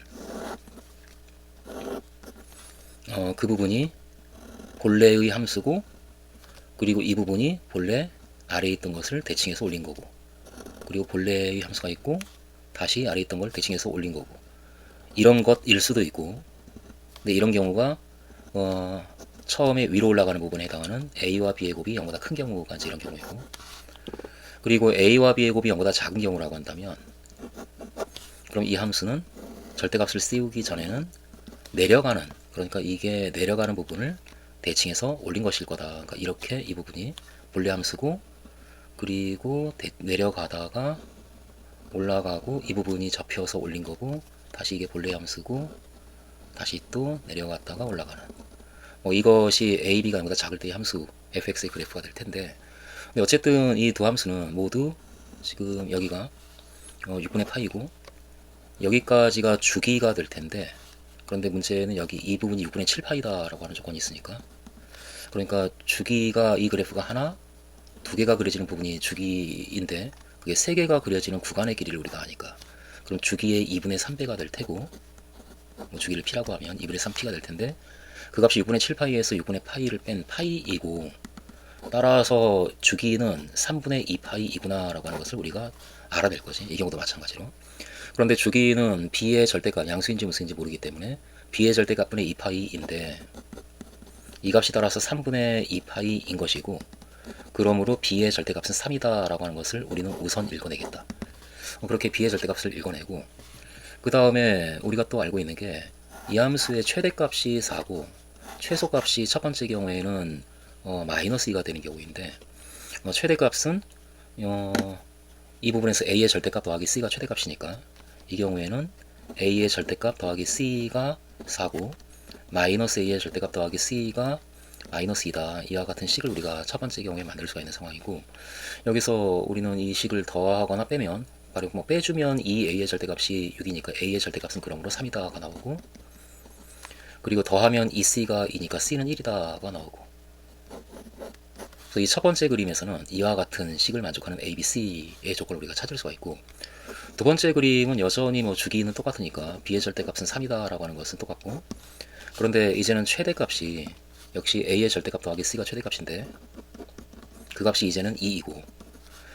그 부분이 본래의 함수고, 그리고 이 부분이 본래 아래에 있던 것을 대칭해서 올린 거고, 그리고 본래의 함수가 있고 다시 아래에 있던 걸 대칭해서 올린 거고, 이런 것일 수도 있고, 근데 이런 경우가 처음에 위로 올라가는 부분에 해당하는 a와 b의 곱이 0보다 큰 경우가 이제 이런 경우이고, 그리고 a와 b의 곱이 0보다 작은 경우라고 한다면 그럼 이 함수는 절대값을 씌우기 전에는 내려가는, 그러니까 이게 내려가는 부분을 대칭해서 올린 것일 거다. 그러니까 이렇게 이 부분이 본래 함수고, 그리고 내려가다가 올라가고 이 부분이 접혀서 올린 거고, 다시 이게 본래 함수고 다시 또 내려갔다가 올라가는, 뭐 이것이 a, b가 0보다 작을 때의 함수 fx의 그래프가 될 텐데, 근데 어쨌든 이 두 함수는 모두 지금 여기가 6분의 파이고 여기까지가 주기가 될 텐데, 그런데 문제는 여기 이 부분이 6분의 7파이다 라고 하는 조건이 있으니까, 그러니까 주기가 이 그래프가 하나, 두 개가 그려지는 부분이 주기인데 그게 세 개가 그려지는 구간의 길이를 우리가 아니까, 그럼 주기의 2분의 3배가 될 테고, 뭐 주기를 p라고 하면 2분의 3p가 될 텐데, 그 값이 6분의 7파이에서 6분의 파이를 뺀 파이이고, 따라서 주기는 3분의 2파이이구나 라고 하는 것을 우리가 알아낼 거지. 이 경우도 마찬가지로. 그런데 주기는 b의 절대값, 양수인지 무수인지 모르기 때문에 b의 절대값분의 2파이인데 이 값이 따라서 3분의 2파이인 것이고, 그러므로 b의 절대값은 3이다 라고 하는 것을 우리는 우선 읽어내겠다. 그렇게 b의 절대값을 읽어내고, 그 다음에 우리가 또 알고 있는 게 이 함수의 최대값이 4고 최소값이 첫 번째 경우에는 마이너스 2가 되는 경우인데, 최대값은 이 부분에서 a의 절대값 더하기 c가 최대값이니까 이 경우에는 a의 절대값 더하기 c가 4고 마이너스 a의 절대값 더하기 c가 마이너스 2다. 이와 같은 식을 우리가 첫 번째 경우에 만들 수가 있는 상황이고, 여기서 우리는 이 식을 더하거나 빼면, 바로 뭐 빼주면 이 a의 절대값이 6이니까 a의 절대값은 그러므로 3이다가 나오고, 그리고 더하면 이 c가 2니까 c는 1이다가 나오고, 그래서 이 첫 번째 그림에서는 이와 같은 식을 만족하는 a, b, c의 조건을 우리가 찾을 수가 있고, 두 번째 그림은 여전히 뭐 주기는 똑같으니까 b의 절대값은 3이다 라고 하는 것은 똑같고, 그런데 이제는 최대값이 역시 a의 절대값 더하기 c가 최대값인데 그 값이 이제는 2이고,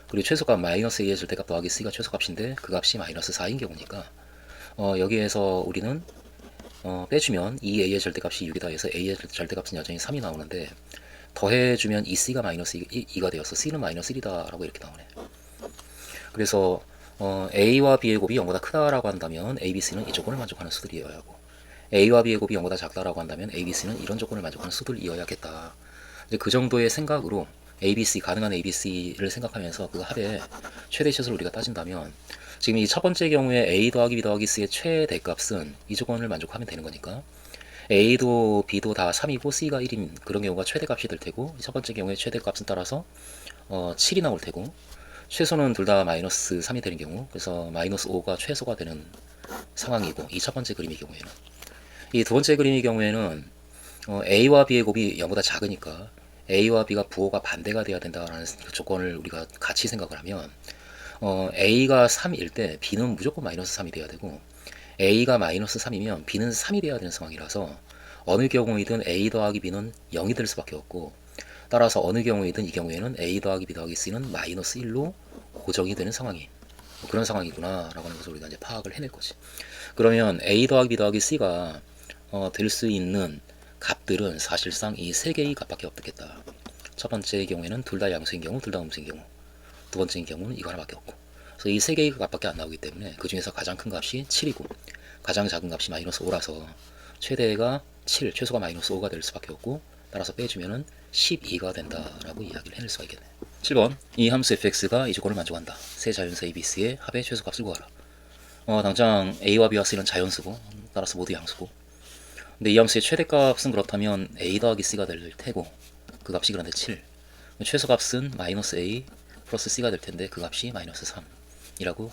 그리고 최소값 마이너스 a의 절대값 더하기 c가 최소값인데 그 값이 마이너스 4인 경우니까 여기에서 우리는 빼주면 이 a의 절대값이 6이다 해서 a의 절대값은 여전히 3이 나오는데, 더해주면 이 c가 마이너스 2가 되어서 c는 마이너스 1이다 라고 이렇게 나오네. 그래서 a와 b의 곱이 0보다 크다라고 한다면 a, b, c는 이 조건을 만족하는 수들이어야 하고, a와 b의 곱이 0보다 작다라고 한다면 a, b, c는 이런 조건을 만족하는 수들이어야겠다. 이제 그 정도의 생각으로 a, b, c 가능한 a, b, c를 생각하면서 그 합의 최대치수를 우리가 따진다면, 지금 이 첫 번째 경우에 a 더하기 b 더하기 c의 최대값은 이 조건을 만족하면 되는 거니까 a도 b도 다 3이고 c가 1인 그런 경우가 최대값이 될 테고, 첫 번째 경우에 최대값은 따라서 7이 나올 테고, 최소는 둘 다 마이너스 3이 되는 경우, 그래서 마이너스 5가 최소가 되는 상황이고, 이 첫 번째 그림의 경우에는, 이 두 번째 그림의 경우에는 a와 b의 곱이 0보다 작으니까 a와 b가 부호가 반대가 돼야 된다라는 그 조건을 우리가 같이 생각을 하면, a가 3일 때 b는 무조건 마이너스 3이 돼야 되고, a가 마이너스 3이면 b는 3이 돼야 되는 상황이라서 어느 경우이든 a 더하기 b는 0이 될 수밖에 없고, 따라서 어느 경우이든 이 경우에는 a 더하기 b 더하기 c는 마이너스 1로 고정이 되는 상황이, 그런 상황이구나 라고 하는 것을 우리가 이제 파악을 해낼 거지. 그러면 a 더하기 b 더하기 c가 될 수 있는 값들은 사실상 이 세 개의 값밖에 없겠다. 첫 번째 경우에는 둘 다 양수인 경우, 둘 다 음수인 경우, 두 번째 경우는 이거 하나밖에 없고, 그래서 이 세 개의 값밖에 안 나오기 때문에 그 중에서 가장 큰 값이 7이고 가장 작은 값이 마이너스 5라서 최대가 7, 최소가 마이너스 5가 될 수밖에 없고, 따라서 빼주면은 12가 된다라고 이야기를 해낼 수가 있겠네. 7번 이 함수 fx가 이 조건을 만족한다. 세 자연수 abc의 합의 최소값을 구하라. 당장 a와 b와 c는 자연수고 따라서 모두 양수고, 근데 이 함수의 최대값은 그렇다면 a 더하기 c가 될 테고 그 값이 그런데 7, 최소값은 마이너스 a 플러스 c가 될 텐데 그 값이 마이너스 3이라고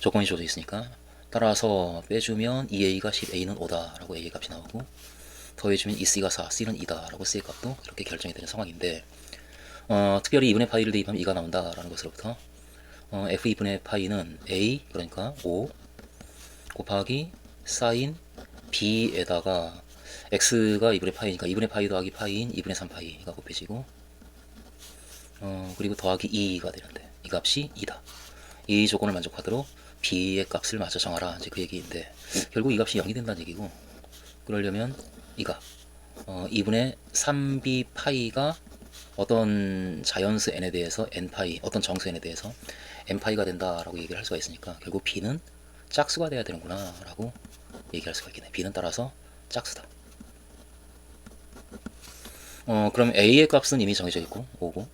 조건이 주어져 있으니까, 따라서 빼주면 2a가 10, a는 5다 라고 a의 값이 나오고, 더해주면 2c가 4, c는 2다 라고 c의 값도 이렇게 결정이 되는 상황인데, 특별히 2분의 파이를 대입하면 2가 나온다 라는 것으로부터 f 2분의 파이는 a, 그러니까 5 곱하기 사인 b에다가 x가 2분의 파이니까 2분의 파이 더하기 파이인 2분의 3파이가 곱해지고, 그리고 더하기 2가 되는데 이 값이 2다. 이 조건을 만족하도록 b의 값을 맞춰 정하라, 이제 그 얘기인데, 결국 이 값이 0이 된다는 얘기고, 그러려면 이 값 2분의 3b 파이가 어떤 자연수 n에 대해서 n파이, 어떤 정수 n에 대해서 n파이가 된다라고 얘기를 할 수가 있으니까, 결국 b는 짝수가 돼야 되는구나 라고 얘기할 수가 있겠네. b는 따라서 짝수다. 그럼 a의 값은 이미 정해져 있고 5고,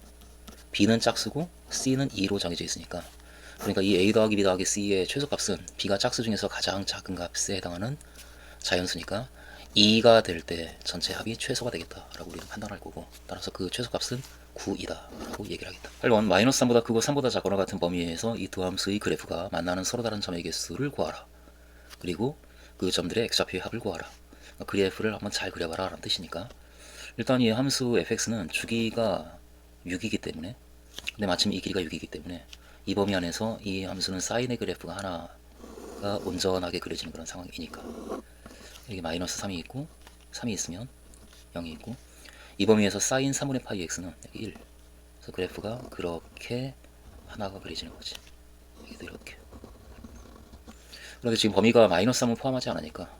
b는 짝수고 c는 2로 정해져 있으니까, 그러니까 이 a 더하기 b 더하기 c의 최소값은 b가 짝수 중에서 가장 작은 값에 해당하는 자연수니까 2가 될 때 전체 합이 최소가 되겠다라고 우리는 판단할 거고, 따라서 그 최소값은 9이다 라고 얘기를 하겠다. 8번 마이너스 3보다 크고 3보다 작거나 같은 범위에서 이 두 함수의 그래프가 만나는 서로 다른 점의 개수를 구하라. 그리고 그 점들의 x좌표의 합을 구하라. 그래프를 한번 잘 그려봐라 라는 뜻이니까, 일단 이 함수 fx는 주기가 6이기 때문에, 근데 마침 이 길이가 6이기 때문에 이 범위 안에서 이 함수는 사인의 그래프가 하나가 온전하게 그려지는 그런 상황이니까, 여기 마이너스 3이 있고 3이 있으면 0이 있고, 이 범위에서 사인 3분의 파이 x는 여기 1. 그래서 그래프가 그렇게 하나가 그려지는 거지. 여기도 이렇게. 그런데 지금 범위가 마이너스 3을 포함하지 않으니까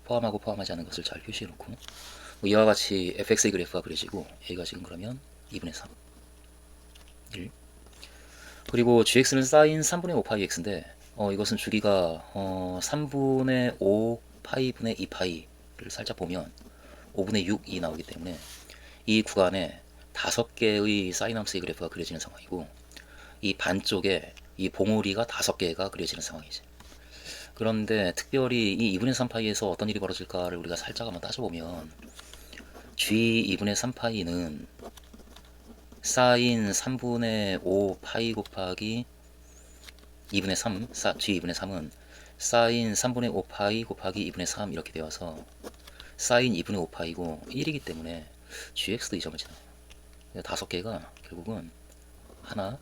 포함하고 포함하지 않은 것을 잘 표시해 놓고, 이와 같이 fx의 그래프가 그려지고 a가 지금 그러면 2분의 3 1, 그리고 gx는 사인 3분의 5 파이 x인데 이것은 주기가 3분의 5 파이분의 2파이를 살짝 보면 5분의 6이 나오기 때문에 이 구간에 5개의 사인 함수의 그래프가 그려지는 상황이고, 이 반쪽에 이 봉우리가 5개가 그려지는 상황이지. 그런데 특별히 이 2분의 3파이에서 어떤 일이 벌어질까를 우리가 살짝 한번 따져보면, g 2분의 3파이는 사인 3분의 5 파이 곱하기 2분의 3, g 2분의 3은 사인 3분의 5 파이 곱하기 2분의 3 이렇게 되어서 사인 2분의 5 파이고 1이기 때문에 gx도 이 점을 지나요. 5개가 결국은 하나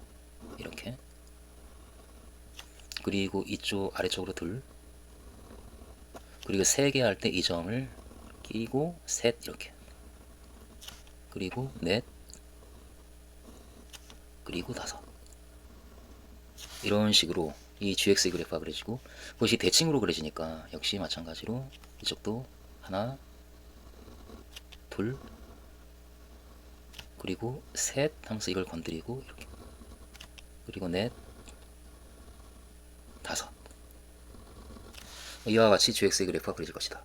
이렇게, 그리고 이쪽 아래쪽으로 둘, 그리고 3개 할 때 이 점을 끼고 셋 이렇게, 그리고 넷, 그리고 5, 이런 식으로 이 gx의 그래프가 그려지고, 그것이 대칭으로 그려지니까 역시 마찬가지로 이쪽도 하나 둘 그리고 셋 하면서 이걸 건드리고 이렇게, 그리고 넷 5, 이와 같이 gx의 그래프가 그려질 것이다.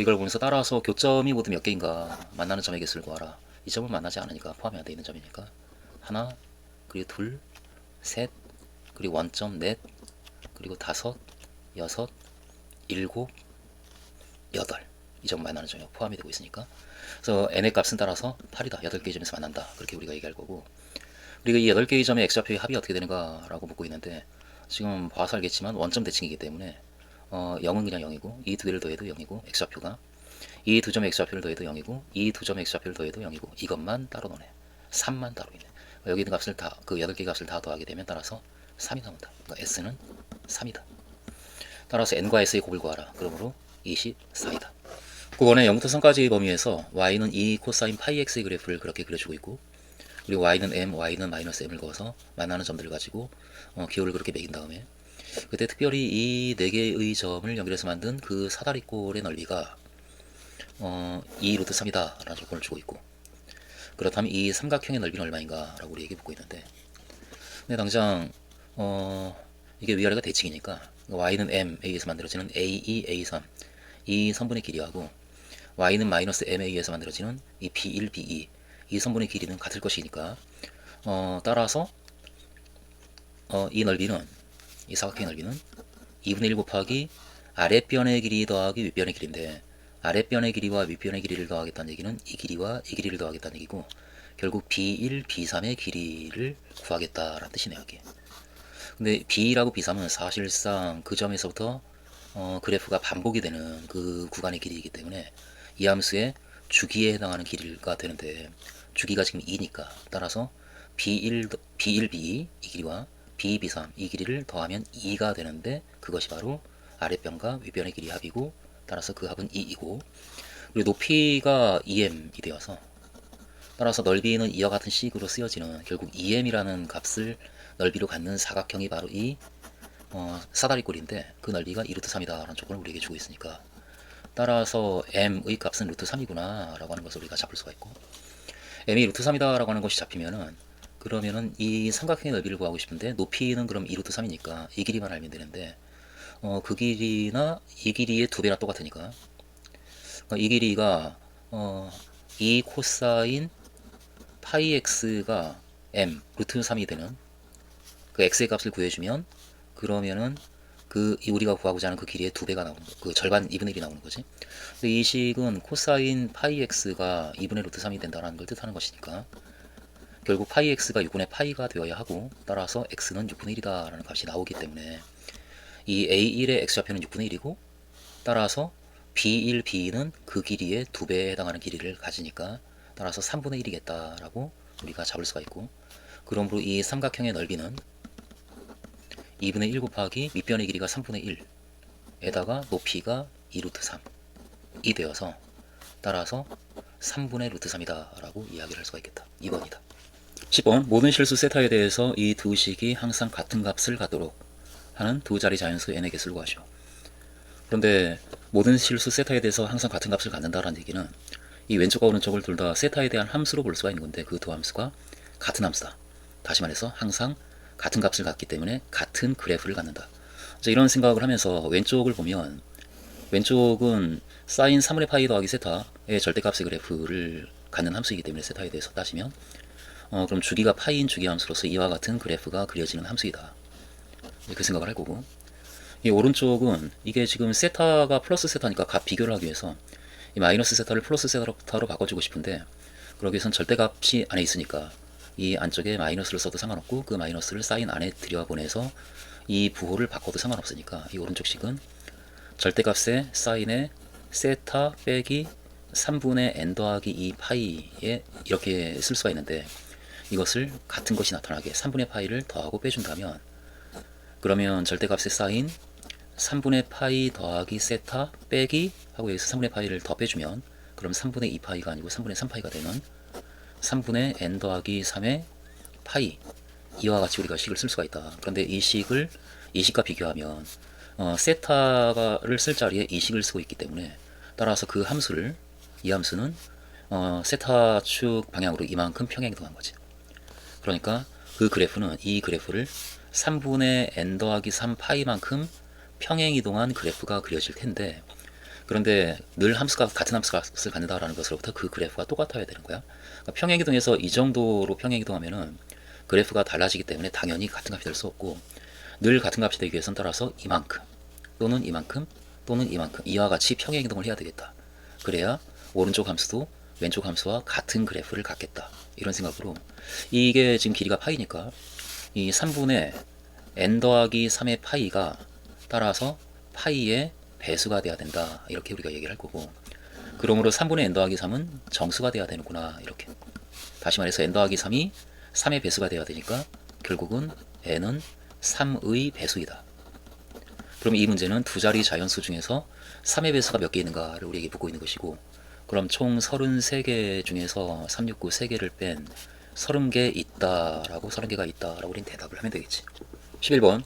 이걸 보면서 따라서 교점이 모두 몇 개인가, 만나는 점의 개수를 구하라. 이 점은 만나지 않으니까 포함이 안 되어 있는 점이니까 하나, 그리고 둘, 셋, 그리고 원점 넷, 그리고 5, 6, 7, 8, 이 점 만나는 점이 포함이 되고 있으니까, 그래서 n의 값은 따라서 8이다. 8개의 점에서 만난다. 그렇게 우리가 얘기할 거고, 그리고 이 8개의 점의 x좌표의 합이 어떻게 되는가 라고 묻고 있는데, 지금 봐서 알겠지만 원점 대칭이기 때문에 0은 그냥 0이고, 이 두 개를 더해도 0이고, x좌표가 이 두 점의 x좌표를 더해도 0이고, 이 두 점의 x좌표를 더해도 0이고, 이것만 따로 노네. 3만 따로 있네. 여기 있는 값을 다, 그 8개 값을 다 더하게 되면 따라서 3이 나온다. 그러니까 s는 3이다. 따라서 n과 s의 곱을 구하라. 그러므로 24이다. 9번의 0부터 3까지의 범위에서 y는 2 코사인 파이 x의 그래프를 그렇게 그려주고 있고, 그리고 y는 m, y는 마이너스 m을 그어서 만나는 점들을 가지고 기호를 그렇게 매긴 다음에, 그때 특별히 이 4개의 점을 연결해서 만든 그 사다리꼴의 넓이가 2 루트 3이다 라는 조건을 주고 있고, 그렇다면 이 삼각형의 넓이는 얼마인가 라고 우리에게 묻고 있는데, 근데 당장 이게 위아래가 대칭이니까 y는 m, a에서 만들어지는 a2, a3 이 선분의 길이하고 y는 마이너스 ma에서 만들어지는 이 b1, b2 이 선분의 길이는 같을 것이니까 따라서 이 넓이는, 이 사각형의 넓이는 2분의 1 곱하기 아랫변의 길이 더하기 윗변의 길인데, 아랫변의 길이와 윗변의 길이를 더하겠다는 얘기는 이 길이와 이 길이를 더하겠다는 얘기고, 결국 B1, B3의 길이를 구하겠다라는 뜻이네요, 여기. 근데 B2하고 B3은 사실상 그 점에서부터 그래프가 반복이 되는 그 구간의 길이이기 때문에 이 함수의 주기에 해당하는 길이가 되는데, 주기가 지금 2니까 따라서 B1, B1, B2 이 길이와 B2, B3 이 길이를 더하면 2가 되는데, 그것이 바로 아랫변과 윗변의 길이 합이고, 따라서 그 합은 2이고, 그리고 높이가 2m이 되어서, 따라서 넓이는 이와 같은 식으로 쓰여지는, 결국 2m이라는 값을 넓이로 갖는 사각형이 바로 이 사다리꼴인데, 그 넓이가 2루트3이다 라는 조건을 우리에게 주고 있으니까, 따라서 m의 값은 루트 3이구나 라고 하는 것을 우리가 잡을 수가 있고, m이 루트 3이다 라고 하는 것이 잡히면은, 그러면은 이 삼각형의 넓이를 구하고 싶은데 높이는 그럼 2루트 3이니까 이 길이만 알면 되는데, 그 길이나 이 길이의 2배나 똑같으니까, 이 길이가 2 코사인 파이 x가 m 루트 3이 되는 그 x의 값을 구해주면, 그러면은 그 우리가 구하고자 하는 그 길이의 2배가 나오는 거, 그 절반 2분의 1이 나오는 거지. 근데 이 식은 코사인 파이 x가 2분의 루트 3이 된다는 걸 뜻하는 것이니까, 결국 파이 x가 6분의 파이가 되어야 하고, 따라서 x는 6분의 1이다 라는 값이 나오기 때문에 이 a1의 x좌표는 6분의 1이고, 따라서 b1, b2는 그 길이의 2배에 해당하는 길이를 가지니까 따라서 3분의 1이겠다 라고 우리가 잡을 수가 있고, 그러므로 이 삼각형의 넓이는 2분의 1 곱하기 밑변의 길이가 3분의 1에다가 높이가 2루트 3이 되어서, 따라서 3분의 루트 3이다 라고 이야기를 할 수가 있겠다. 2번이다. 10번 모든 실수 세타에 대해서 이 두 식이 항상 같은 값을 갖도록 하는 두 자리 자연수 n의 개수를 구하시오. 그런데 모든 실수 세타에 대해서 항상 같은 값을 갖는다라는 얘기는 이 왼쪽과 오른쪽을 둘 다 세타에 대한 함수로 볼 수가 있는 건데, 그 두 함수가 같은 함수다. 다시 말해서 항상 같은 값을 갖기 때문에 같은 그래프를 갖는다. 이런 생각을 하면서 왼쪽을 보면, 왼쪽은 사인 3분의 파이 더하기 세타의 절대값의 그래프를 갖는 함수이기 때문에 세타에 대해서 따지면 그럼 주기가 파이인 주기함수로서 이와 같은 그래프가 그려지는 함수이다. 그 생각을 할 거고, 이 오른쪽은 이게 지금 세타가 플러스 세타니까 값 비교를 하기 위해서 이 마이너스 세타를 플러스 세타로 바꿔주고 싶은데, 그러기 위해선 절대값이 안에 있으니까 이 안쪽에 마이너스를 써도 상관없고, 그 마이너스를 사인 안에 들여보내서 이 부호를 바꿔도 상관없으니까 이 오른쪽 식은 절대값의 사인의 세타 빼기 3분의 n 더하기 2 파이에 이렇게 쓸 수가 있는데, 이것을 같은 것이 나타나게 3분의 파이를 더하고 빼준다면, 그러면 절대값의 사인 3분의 파이 더하기 세타 빼기 하고 여기서 3분의 파이를 더 빼주면, 그럼 3분의 2 파이가 아니고 3분의 3 파이가 되는 3분의 n 더하기 3의 파이, 이와 같이 우리가 식을 쓸 수가 있다. 그런데 이 식을 이 식과 비교하면 세타를 쓸 자리에 이 식을 쓰고 있기 때문에, 따라서 그 함수를, 이 함수는 세타 축 방향으로 이만큼 평행이동한 거지. 그러니까 그 그래프는, 이 그래프를 3분의 n 더하기 3 파이만큼 평행이동한 그래프가 그려질 텐데, 그런데 늘 함수가 같은 함수값을 갖는다라는 것으로부터 그 그래프가 똑같아야 되는 거야. 그러니까 평행이동해서 이 정도로 평행이동하면은 그래프가 달라지기 때문에 당연히 같은 값이 될 수 없고, 늘 같은 값이 되기 위해서는 따라서 이만큼 또는 이만큼 또는 이만큼 이와 같이 평행이동을 해야 되겠다. 그래야 오른쪽 함수도 왼쪽 함수와 같은 그래프를 갖겠다. 이런 생각으로, 이게 지금 길이가 파이니까 이 3분의 n 더하기 3의 파이가 따라서 파이의 배수가 돼야 된다. 이렇게 우리가 얘기를 할 거고, 그러므로 3분의 n 더하기 3은 정수가 돼야 되는구나. 이렇게. 다시 말해서 n 더하기 3이 3의 배수가 돼야 되니까 결국은 n은 3의 배수이다. 그럼 이 문제는 두 자리 자연수 중에서 3의 배수가 몇 개 있는가를 우리에게 묻고 있는 것이고, 그럼 총 33개 중에서 369 3개를 뺀 30개 있다라고, 30개가 있다라고 우리는 대답을 하면 되겠지. 11번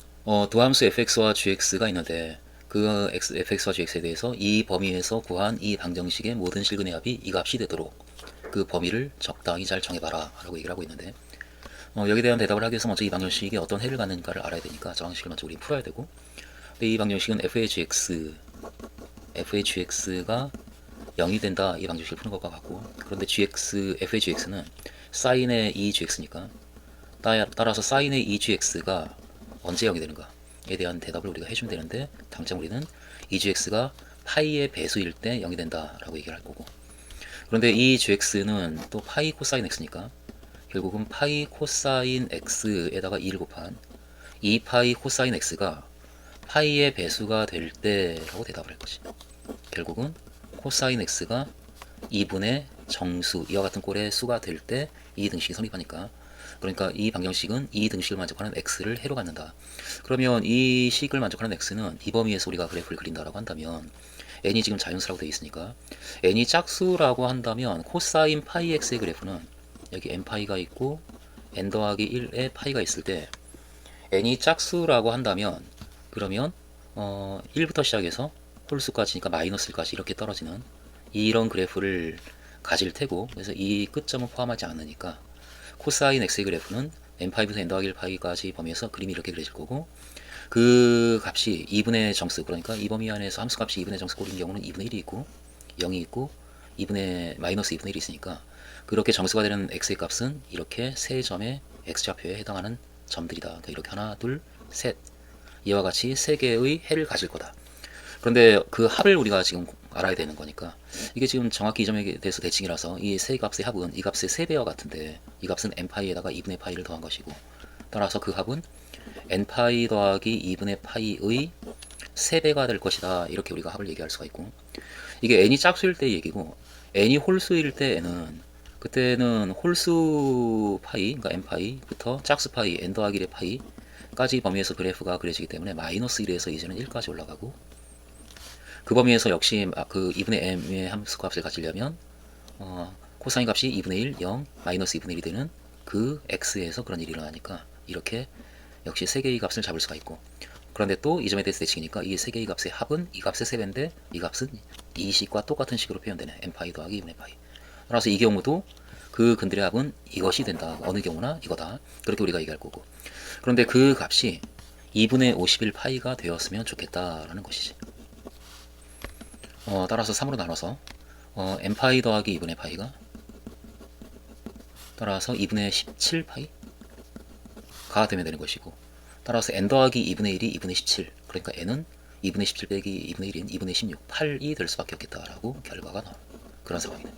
두 함수 fx와 gx가 있는데, 그 fx와 gx에 대해서 이 범위에서 구한 이 방정식의 모든 실근의 합이 이 값이 되도록 그 범위를 적당히 잘 정해봐라 라고 얘기를 하고 있는데, 여기에 대한 대답을 하기 위해서 먼저 이 방정식이 어떤 해를 갖는가를 알아야 되니까 저 방정식을 먼저 우리 풀어야 되고, 근데 이 방정식은 f의 gx가 0이 된다, 이 방정식을 푸는 것과 같고, 그런데 f의 gx는 사인의 2gx니까 따라서 사인의 2gx가 언제 0이 되는가에 대한 대답을 우리가 해주면 되는데, 당장 우리는 2gx가 파이의 배수일 때 0이 된다라고 얘기를 할 거고, 그런데 이 gx는 또 파이 코사인 x니까 결국은 파이 코사인 x에다가 2를 곱한 2파이 코사인 x가 파이의 배수가 될 때라고 대답을 할 것이. 결국은 코사인 x가 2분의 정수, 이와 같은 꼴의 수가 될 때 이 등식이 성립하니까, 그러니까 이 방정식은 이 등식을 만족하는 x를 해로 갖는다. 그러면 이 식을 만족하는 x는 이 범위에서 우리가 그래프를 그린다라고 한다면, n이 지금 자연수라고 되어 있으니까 n이 짝수라고 한다면 코사인 파이 x의 그래프는 여기 n 파이가 있고 n 더하기 1의 파이가 있을 때, n이 짝수라고 한다면 그러면 1부터 시작해서 홀수까지니까 마이너스 1까지 이렇게 떨어지는 이런 그래프를 가질 테고, 그래서 이 끝점은 포함하지 않으니까 코사인 x의 그래프는 n 파이부터 n 더하기 1 파이까지 범위에서 그림이 이렇게 그려질 거고, 그 값이 2분의 정수, 그러니까 이 범위 안에서 함수 값이 2분의 정수 꼴인 경우는 2분의 1이 있고 0이 있고 마이너스 2분의 1이 있으니까, 그렇게 정수가 되는 x의 값은 이렇게 세 점의 x좌표에 해당하는 점들이다. 그러니까 이렇게 하나, 둘, 셋, 이와 같이 세 개의 해를 가질 거다. 그런데 그 합을 우리가 지금 알아야 되는 거니까, 이게 지금 정확히 이 점에 대해서 대칭이라서 이 세 값의 합은 이 값의 3배와 같은데, 이 값은 n파이에다가 2분의 파이를 더한 것이고, 따라서 그 합은 n파이 더하기 2분의 파이의 3배가 될 것이다. 이렇게 우리가 합을 얘기할 수가 있고, 이게 n이 짝수일 때 얘기고, n이 홀수일 때는 그때는 홀수 파이, 그러니까 n파이부터 짝수 파이, n 더하기 1의 파이까지 범위에서 그래프가 그려지기 때문에 마이너스 1에서 이제는 1까지 올라가고, 그 범위에서 역시 그 2분의 m의 함수 값을 가지려면 코사인 값이 2분의 1, 0, 마이너스 2분의 1이 되는 그 x에서 그런 일이 일어나니까 이렇게 역시 세 개의 값을 잡을 수가 있고, 그런데 또 이 점에 대해서 대칭이니까 이 세 개의 값의 합은 이 값의 3배인데 이 값은 이 식과 똑같은 식으로 표현되네. n파이 더하기 2분의 파이. 따라서 이 경우도 그 근들의 합은 이것이 된다. 어느 경우나 이거다. 그렇게 우리가 얘기할 거고, 그런데 그 값이 2분의 51 파이가 되었으면 좋겠다라는 것이지. 따라서 3으로 나눠서 n파이 더하기 2분의 파이가 따라서 2분의 17 파이가 되면 되는 것이고, 따라서 n 더하기 2분의 1이 2분의 17, 그러니까 n은 2분의 17 빼기 2분의 1인 2분의 16, 8이 될 수밖에 없겠다라고 결과가 나오는 그런 상황이네.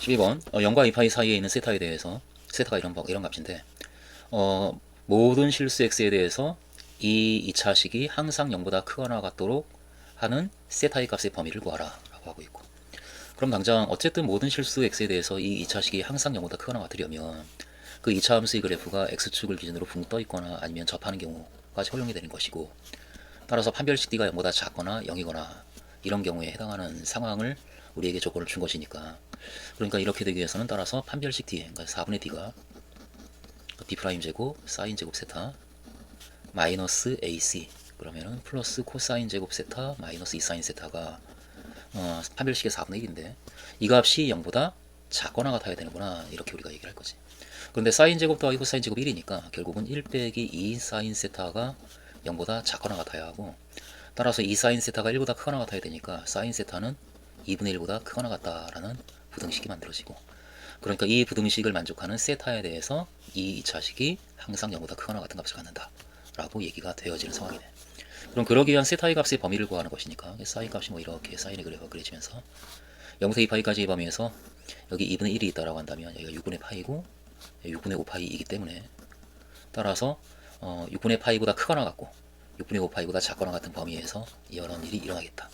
12번 0과 2파이 사이에 있는 세타에 대해서, 세타가 이런 값인데 모든 실수 x에 대해서 이 2차식이 항상 0보다 크거나 같도록 하는 세타의 값의 범위를 구하라 라고 하고 있고, 그럼 당장 어쨌든 모든 실수 x에 대해서 이 2차식이 항상 0보다 크거나 같으려면 그 2차 함수의 그래프가 x축을 기준으로 붕 떠 있거나 아니면 접하는 경우까지 허용이 되는 것이고, 따라서 판별식 d가 0보다 작거나 0이거나 이런 경우에 해당하는 상황을 우리에게 조건을 준 것이니까, 그러니까 이렇게 되기 위해서는 따라서 판별식 d, 그러니까 4분의 d가 d 프라임 제곱 사인 제곱 세타 마이너스 ac, 그러면은 플러스 코사인 제곱 세타 마이너스 2 사인 세타가 판별식의 4분의 1인데 이 값이 0보다 작거나 같아야 되는구나, 이렇게 우리가 얘기를 할 거지. 그런데 사인 제곱 더하기 코사인 제곱 1이니까 결국은 1 빼기 2 사인 세타가 0보다 작거나 같아야 하고, 따라서 2 사인 세타가 1보다 크거나 같아야 되니까 사인 세타는 2분의 1보다 크거나 같다라는 부등식이 만들어지고, 그러니까 이 부등식을 만족하는 세타에 대해서 이 2차식이 항상 0보다 크거나 같은 값을 갖는다 라고 얘기가 되어지는 상황이네. 그럼 그러기 위한 세타의 값의 범위를 구하는 것이니까 사인 값이 뭐 이렇게 사인의 그래프가 그려지면서 0부터 2파이까지의 범위에서 여기 2분의 1이 있다라고 한다면 여기가 6분의 파이고 6분의 5파이이기 때문에, 따라서 6분의 파이보다 크거나 같고 6분의 5파이보다 작거나 같은 범위에서 이런 일이 일어나겠다.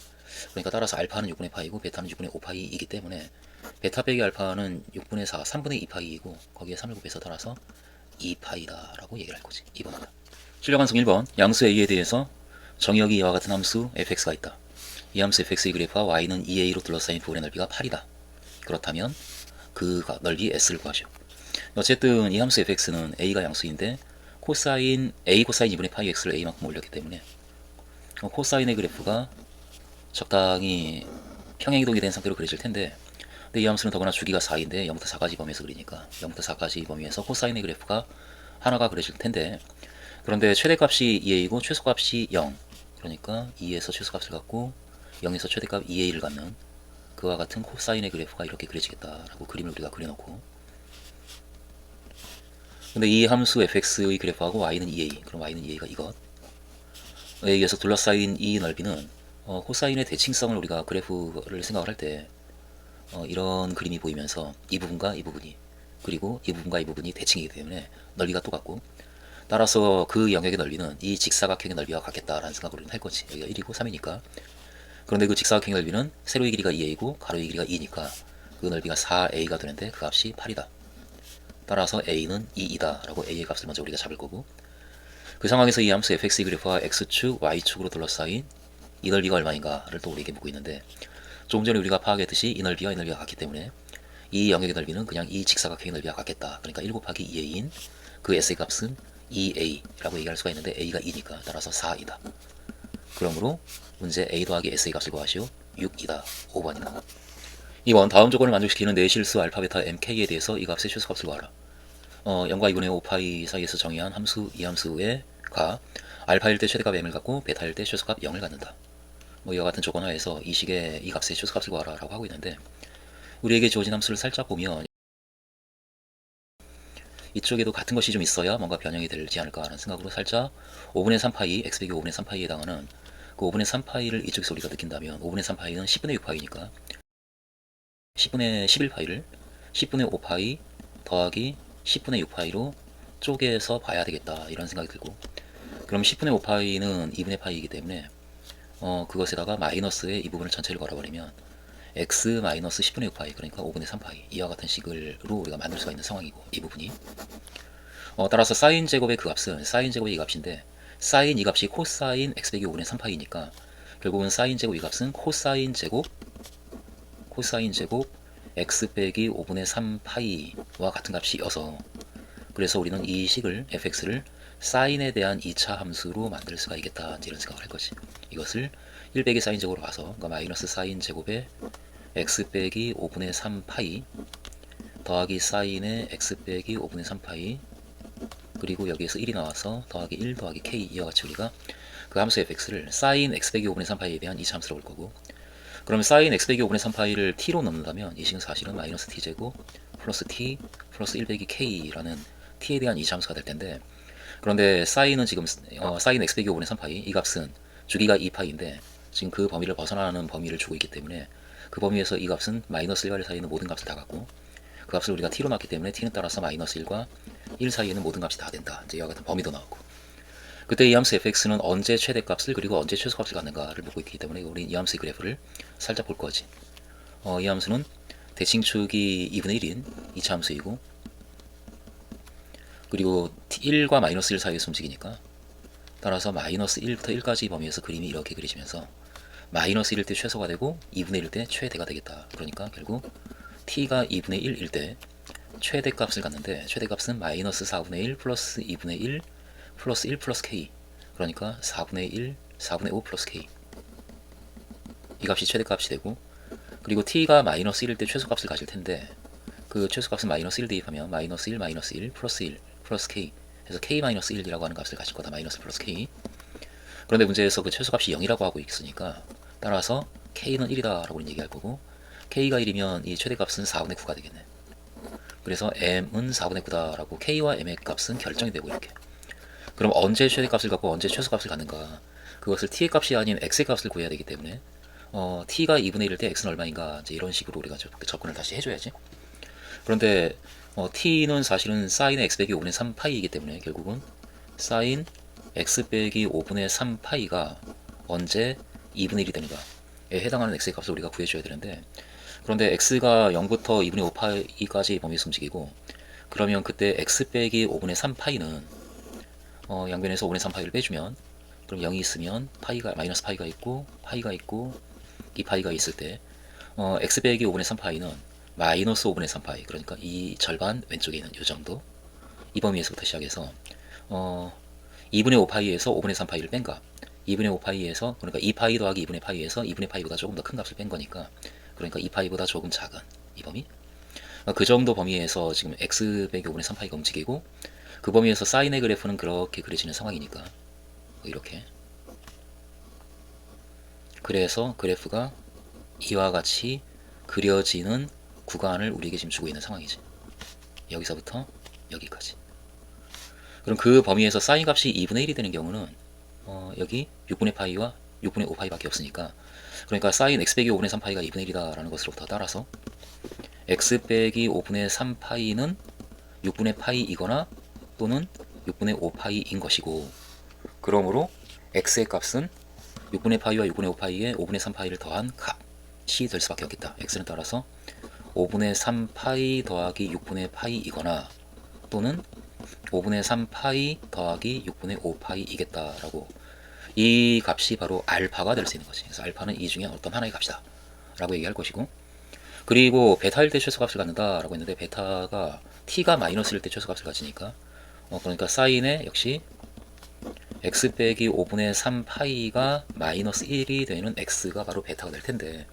그러니까 따라서 알파는 6분의 파이고 베타는 6분의 5파이이기 때문에 베타 빼기 알파는 6분의 4, 3분의 2파이이고 거기에 3을 곱해서 따라서 2파이다 라고 얘기를 할 거지. 2번이다. 실력 완성 1번 양수 a에 대해서 정의역이 이와 같은 함수 fx가 있다. 이 함수 fx의 그래프와 y는 2a로 둘러싸인 부분의 넓이가 8이다. 그렇다면 그 넓이 s를 구하시오. 어쨌든 이 함수 fx는 a가 양수인데 코사인 a 코사인 2분의 파이 x를 a만큼 올렸기 때문에 코사인의 그래프가 적당히 평행이동이 된 상태로 그려질 텐데, 근데 이 함수는 더구나 주기가 4인데 0부터 4까지 범위에서 그리니까 0부터 4까지 범위에서 코사인의 그래프가 하나가 그려질 텐데, 그런데 최대값이 2a이고 최소값이 0, 그러니까 2에서 최소값을 갖고 0에서 최대값 2a를 갖는 그와 같은 코사인의 그래프가 이렇게 그려지겠다라고 그림을 우리가 그려놓고, 근데 이 함수 fx의 그래프하고 y는 2a, 그럼 y는 2a가 이것에 의해서 둘러싸인 이 넓이는 코사인의 대칭성을 우리가 그래프를 생각을 할 때 이런 그림이 보이면서 이 부분과 이 부분이, 그리고 이 부분과 이 부분이 대칭이기 때문에 넓이가 똑같고, 따라서 그 영역의 넓이는 이 직사각형의 넓이와 같겠다라는 생각을 우리는 할 거지. 여기가 1이고 3이니까. 그런데 그 직사각형의 넓이는 세로의 길이가 2a이고 가로의 길이가 2니까 그 넓이가 4a가 되는데 그 값이 8이다. 따라서 a는 2이다 라고 a의 값을 먼저 우리가 잡을 거고, 그 상황에서 이 함수 fx의 그래프와 x축, y축으로 둘러싸인 이 넓이가 얼마인가를 또 우리에게 묻고 있는데, 조금 전에 우리가 파악했듯이 이 넓이와 이 넓이가 같기 때문에 이 영역의 넓이는 그냥 이 직사각형의 넓이와 같겠다. 그러니까 1 곱하기 2a인 그 s의 값은 2a라고 얘기할 수가 있는데 a가 2니까 따라서 4이다. 그러므로 문제 a 더하기 s의 값을 구하시오. 6이다. 5번이다. 2번 다음 조건을 만족시키는 내실수 알파 베타 mk에 대해서 이 값의 최소값을 구하라. 0과 2분의 5파이 사이에서 정의한 함수 이 함수의 가 알파일 때 최대값 m을 갖고 베타일 때 최소값 0을 갖는다. 이와 같은 조건 하에서 이 식의 이 값의 최소값을 구하라 라고 하고 있는데, 우리에게 주어진 함수를 살짝 보면 이쪽에도 같은 것이 좀 있어야 뭔가 변형이 되지 않을까 하는 생각으로 살짝 5분의 3파이 x 빼기 5분의 3파이에 해당하는 그 5분의 3파이를 이쪽에서 우리가 느낀다면 5분의 3파이는 10분의 6파이니까 10분의 11파이를 10분의 5파이 더하기 10분의 6파이로 쪼개서 봐야 되겠다 이런 생각이 들고, 그럼 10분의 5파이는 2분의 파이이기 때문에 그것에다가 마이너스의 이 부분을 전체를 걸어버리면 x 마이너스 10분의 6파이, 그러니까 5분의 3파이 이와 같은 식으로 우리가 만들 수가 있는 상황이고, 이 부분이 따라서 사인 제곱의 그 값은 사인 제곱의 이 값인데, 사인 이 값이 코사인 x 빼기 5분의 3파이니까 결국은 사인 제곱 이 값은 코사인 제곱 x 빼기 5분의 3파이와 같은 값이어서, 그래서 우리는 이 식을 fx를 사인에 대한 2차 함수로 만들 수가 있겠다 이런 생각을 할 거지. 이것을 1 빼기 사인 제곱으로 봐서, 그러니까 마이너스 사인 제곱에 x 빼기 5분의 3파이 더하기 사인의 x 빼기 5분의 3파이, 그리고 여기에서 1이 나와서 더하기 1 더하기 k, 이와 같이 우리가 그 함수 fx를 사인 x 빼기 5분의 3파이에 대한 2차 함수로 볼 거고, 그러면 사인 x 빼기 5분의 3파이를 t로 넣는다면 이 식은 사실은 마이너스 t제곱 플러스 t 플러스 1 빼기 k라는 t에 대한 2차 함수가 될 텐데, 그런데 사인은 지금 사인 x 빼기 5분의 3파이 이 값은 주기가 2파이인데 지금 그 범위를 벗어나는 범위를 주고 있기 때문에 그 범위에서 이 값은 마이너스 1과 1 사이에 있는 모든 값을 다 갖고, 그 값을 우리가 t로 놨기 때문에 t는 따라서 마이너스 1과 1 사이에 있는 모든 값이 다 된다. 이제 이와 같은 범위도 나오고, 그때 이 함수 fx는 언제 최대값을 그리고 언제 최소값을 갖는가를 묻고 있기 때문에 우리 이 함수의 그래프를 살짝 볼 거지. 이 함수는 대칭축이 2분의 1인 2차 함수이고, 그리고 1과 마이너스 1 사이에서 움직이니까 따라서 마이너스 1부터 1까지 범위에서 그림이 이렇게 그려지면서 마이너스 1일 때 최소가 되고 2분의 1일 때 최대가 되겠다. 그러니까 결국 t가 2분의 1일 때 최대값을 갖는데, 최대값은 마이너스 4분의 1 플러스 2분의 1 플러스 1 플러스 k, 그러니까 4분의 1 4분의 5 플러스 k, 이 값이 최대값이 되고, 그리고 t가 마이너스 1일 때 최소값을 가질 텐데 그 최소값은 마이너스 1 대입하면 마이너스 1 마이너스 1 플러스 1 플러스 k 해서 k 마이너스 1이라고 하는 값을 가질 거다. 마이너스 플러스 k. 그런데 문제에서 그 최소값이 0이라고 하고 있으니까 따라서 k는 1이다 라고 얘기할 거고, k가 1이면 이 최대값은 4분의 9가 되겠네. 그래서 m은 4분의 9다 라고 k와 m의 값은 결정이 되고, 이렇게 그럼 언제 최대값을 갖고 언제 최소값을 갖는가, 그것을 t의 값이 아닌 x의 값을 구해야 되기 때문에 t가 2분의 1일 때 x는 얼마인가, 이제 이런 식으로 우리가 접근을 다시 해줘야지. 그런데 t는 사실은 사인의 x 빼기 5분의 3파이이기 때문에 결국은 사인 x 빼기 5분의 3파이가 언제 2분의 1이 되는가에 해당하는 x의 값을 우리가 구해줘야 되는데, 그런데 x가 0부터 2분의 5파이까지 범위에서 움직이고, 그러면 그때 x 빼기 5분의 3파이는 양변에서 5분의 3파이를 빼주면, 그럼 0이 있으면 파이가 마이너스 파이가 있고 파이가 있고 2파이가 있을 때 x 빼기 5분의 3파이는 마이너스 5분의 3파이, 그러니까 이 절반 왼쪽에 있는 이 정도, 이 범위에서부터 시작해서 2분의 5파이에서 5분의 3파이를 뺀 값, 2분의 5파이에서, 그러니까 2파이 더하기 2분의 파이에서 2분의 파이보다 조금 더 큰 값을 뺀 거니까, 그러니까 2파이보다 조금 작은 이 범위, 그 정도 범위에서 지금 x 빼기 5분의 3파이가 움직이고, 그 범위에서 사인의 그래프는 그렇게 그려지는 상황이니까 이렇게, 그래서 그래프가 이와 같이 그려지는 구간을 우리에게 지금 주고 있는 상황이지. 여기서부터 여기까지. 그럼 그 범위에서 사인 값이 2분의 1이 되는 경우는 여기 6분의 파이와 6분의 5파이밖에 없으니까, 그러니까 사인 x 빼기 5분의 3파이가 2분의 1이다라는 것으로부터 따라서 x 빼기 5분의 3파이는 6분의 파이이거나 또는 6분의 5파이인 것이고, 그러므로 x의 값은 6분의 파이와 6분의 5파이에 5분의 3파이를 더한 값이 될 수밖에 없겠다. x는 따라서 5분의 3파이 더하기 6분의 파이이거나 또는 5분의 3파이 더하기 6분의 5파이이겠다라고, 이 값이 바로 알파가 될 수 있는 거지. 그래서 알파는 이 중에 어떤 하나의 값이다 라고 얘기할 것이고, 그리고 베타일 때 최소값을 갖는다 라고 했는데, 베타가 t가 마이너스일 때 최소값을 가지니까 그러니까 사인에 역시 x 빼기 5분의 3파이가 마이너스 1이 되는 x가 바로 베타가 될 텐데,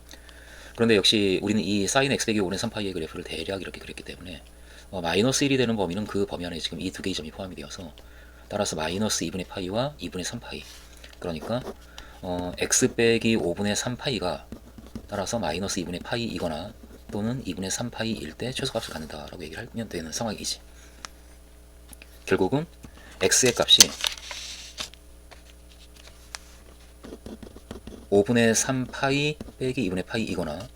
그런데 역시 우리는 이 사인 x 빼기 5분의 3파이의 그래프를 대략 이렇게 그렸기 때문에 마이너스 1이 되는 범위는 그 범위 안에 지금 이 두 개의 점이 포함이 되어서, 따라서 마이너스 2분의 파이와 2분의 3파이, 그러니까 x 빼기 5분의 3파이가 따라서 마이너스 2분의 파이이거나 또는 2분의 3파이일 때 최소값을 갖는다라고 얘기를 하면 되는 상황이지. 결국은 x의 값이 5분의 3파이 빼기 2분의 파이이거나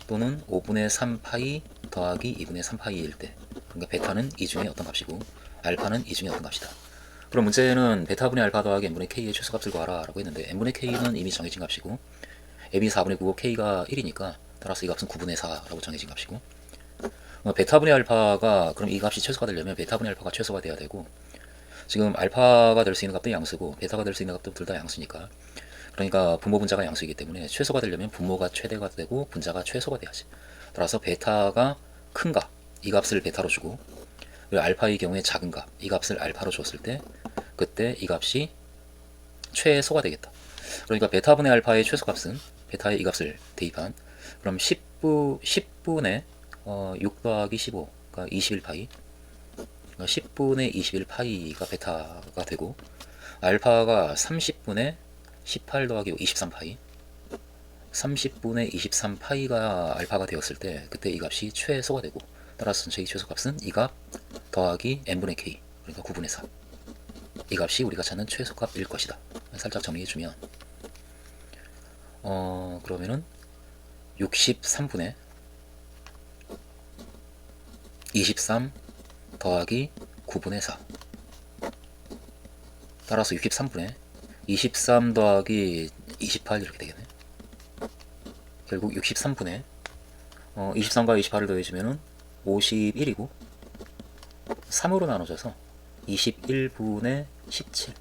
또는 5분의 3파이 더하기 2분의 3파이일 때, 그러니까 베타는 이 중에 어떤 값이고 알파는 이 중에 어떤 값이다. 그럼 문제는 베타분의 알파 더하기 n분의 k의 최소값을 구하라 라고 했는데, n분의 k는 이미 정해진 값이고 m이 4분의 9고 k가 1이니까 따라서 이 값은 9분의 4라고 정해진 값이고, 베타분의 알파가, 그럼 이 값이 최소가 되려면 베타분의 알파가 최소가 돼야 되고, 지금 알파가 될 수 있는 값도 양수고 베타가 될 수 있는 값도 둘 다 양수니까, 그러니까 분모 분자가 양수이기 때문에 최소가 되려면 분모가 최대가 되고 분자가 최소가 돼야지. 따라서 베타가 큰 값, 이 값을 베타로 주고, 그리고 알파의 경우에 작은 값, 이 값을 알파로 줬을 때 그때 이 값이 최소가 되겠다. 그러니까 베타분의 알파의 최소값은 베타의 이 값을 대입한, 그럼 10분의 6 더하기 15가 21파이, 그러니까 10분의 21파이가 베타가 되고, 알파가 30분의 18 더하기 23파이, 30분의 23파이가 알파가 되었을 때 그때 이 값이 최소가 되고, 따라서 전체의 최소값은 이 값 더하기 n분의 k, 그러니까 9분의 4, 이 값이 우리가 찾는 최소값일 것이다. 살짝 정리해주면 그러면은 63분의 23 더하기 9분의 4, 따라서 63분의 23 더하기 28 이렇게 되겠네. 결국 63분의 23과 28을 더해주면은 51이고 3으로 나눠져서 21분의 17.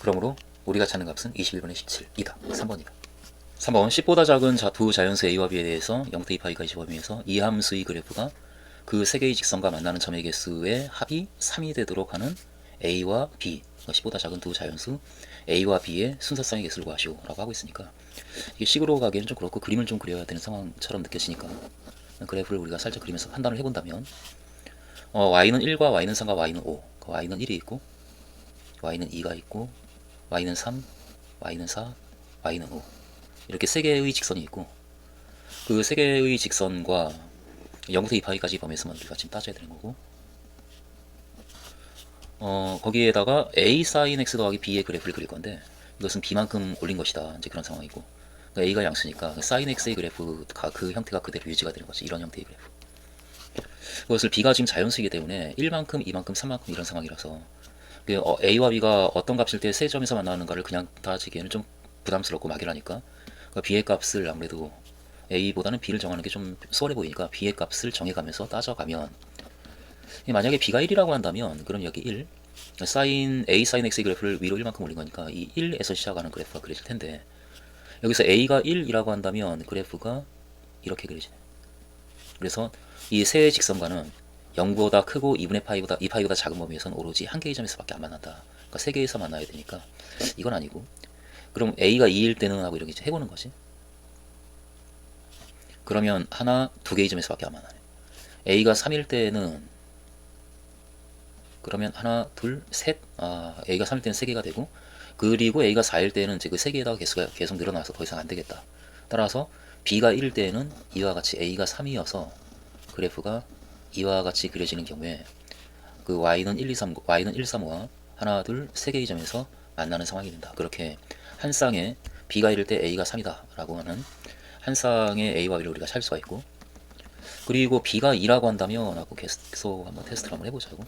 그러므로 우리가 찾는 값은 21분의 17이다. 3번이다. 3번 10보다 작은 두 자연수 a와 b에 대해서 0대 2파이가 25범위에서 이 함수의 그래프가 그 세 개의 직선과 만나는 점의 개수의 합이 3이 되도록 하는 a와 b, 10보다 작은 두 자연수 a와 b의 순서쌍의 개수를 구하시오 라고 하고 있으니까, 이게 식으로 가기에는 좀 그렇고 그림을 좀 그려야 되는 상황처럼 느껴지니까 그래프를 우리가 살짝 그리면서 판단을 해본다면, y는 1과 y는 3과 y는 5, y는 1이 있고 y는 2가 있고 y는 3, y는 4, y는 5, 이렇게 세 개의 직선이 있고, 그 세 개의 직선과 0부터 2파이까지 범위에서만 우리가 지금 따져야 되는 거고, 거기에다가 a sin x 더하기 b의 그래프를 그릴 건데, 이것은 b만큼 올린 것이다, 이제 그런 상황이고, 그러니까 a가 양수니까 sin x의 그래프가 그 형태가 그대로 유지가 되는 거지. 이런 형태의 그래프. 그것을 b가 지금 자연수이기 때문에 1만큼, 2만큼, 3만큼 이런 상황이라서 a와 b가 어떤 값일 때 세 점에서 만나는가를 그냥 따지기에는 좀 부담스럽고 막연하니까, 그러니까 b의 값을 아무래도 a보다는 b를 정하는 게 좀 수월해 보이니까 b의 값을 정해가면서 따져가면, 만약에 b가 1이라고 한다면 그럼 여기 1, a sin x의 그래프를 위로 1만큼 올린 거니까 이 1에서 시작하는 그래프가 그려질 텐데, 여기서 a가 1이라고 한다면 그래프가 이렇게 그려지네. 그래서 이 세 직선과는 0보다 크고 2분의 파이보다 2파이보다 작은 범위에서는 오로지 한 개의 점에서밖에 안 만난다. 그러니까 세 개에서 만나야 되니까 이건 아니고, 그럼 a가 2일 때는 하고 이렇게 해보는 거지. 그러면 하나, 두 개의 점에서밖에 안 만나네. a가 3일 때는 그러면 하나, 둘, 셋, a가 3일 때는 3개가 되고, 그리고 a가 4일 때는 이제 그 3개에다가 개수가 계속 늘어나서 더 이상 안 되겠다. 따라서 b가 1일 때는 이와 같이 a가 3이어서 그래프가 이와 같이 그려지는 경우에 그 y는 1, 2, 3, y는 1, 3, 5와 하나, 둘, 세 개의 점에서 만나는 상황이 된다. 그렇게 한 쌍에 b가 1일 때 a가 3이다 라고 하는 한 쌍의 a와 b를 우리가 찾을 수가 있고, 그리고 b가 2라고 한다면 하고 계속 한번 테스트를 한번 해보자고.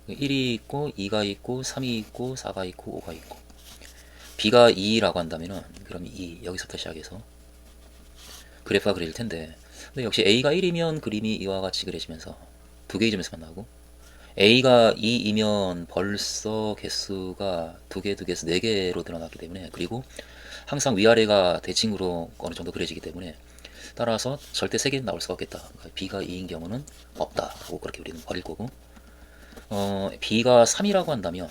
1이 있고 2가 있고 3이 있고 4가 있고 5가 있고, b가 2라고 한다면은 그럼 2 여기서부터 시작해서 그래프가 그려질 텐데, 근데 역시 a가 1이면 그림이 이와 같이 그려지면서 두 개의 점에서 만나고, a가 2이면 벌써 개수가 두 개에서 네 개로 늘어났기 때문에, 그리고 항상 위아래가 대칭으로 어느 정도 그려지기 때문에 따라서 절대 세 개는 나올 수가 없겠다. 그러니까 b가 2인 경우는 없다라고 그렇게 우리는 버릴 거고, b가 3이라고 한다면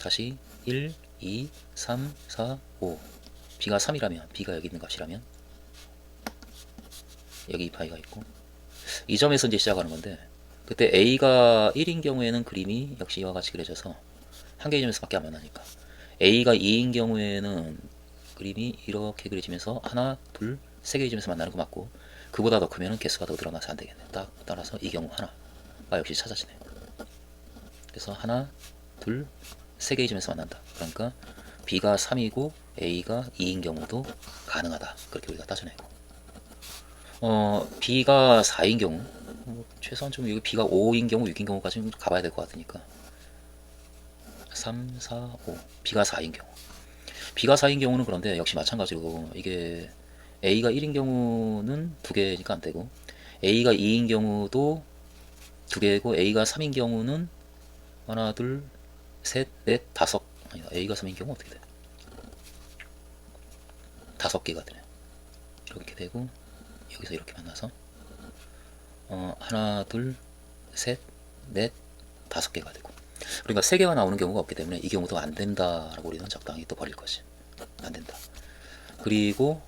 다시 1, 2, 3, 4, 5, b가 3이라면, b가 여기 있는 값이라면 여기 2파이가 있고, 이 점에서 이제 시작하는 건데, 그때 a가 1인 경우에는 그림이 역시 이와 같이 그려져서 한 개의 점에서 밖에 안 만나니까, a가 2인 경우에는 그림이 이렇게 그려지면서 하나, 둘, 세 개의 점에서 만나는 거 맞고, 그보다 더 크면 개수가 더 늘어나서 안 되겠네. 따라서 이 경우 하나가 역시 찾아지네. 그래서 하나, 둘, 세 개의 점에서 만난다. 그러니까 b가 3이고 a가 2인 경우도 가능하다. 그렇게 우리가 따져내고, b가 4인 경우, 최소한 좀 여기 b가 5인 경우, 6인 경우까지 가봐야 될 것 같으니까 3, 4, 5, b가 4인 경우, b가 4인 경우는 그런데 역시 마찬가지로 이게 a가 1인 경우는 두 개니까 안 되고, a가 2인 경우도 두 개고, a가 3인 경우는 하나, 둘, 셋, 넷, 다섯, 아니다, a가 3인 경우 어떻게 돼? 다섯 개가 되네. 이렇게 되고, 여기서 이렇게 만나서 하나, 둘, 셋, 넷, 다섯 개가 되고, 그러니까 세 개가 나오는 경우가 없기 때문에 이 경우도 안 된다라고 우리는 적당히 또 버릴 것이, 안 된다. 그리고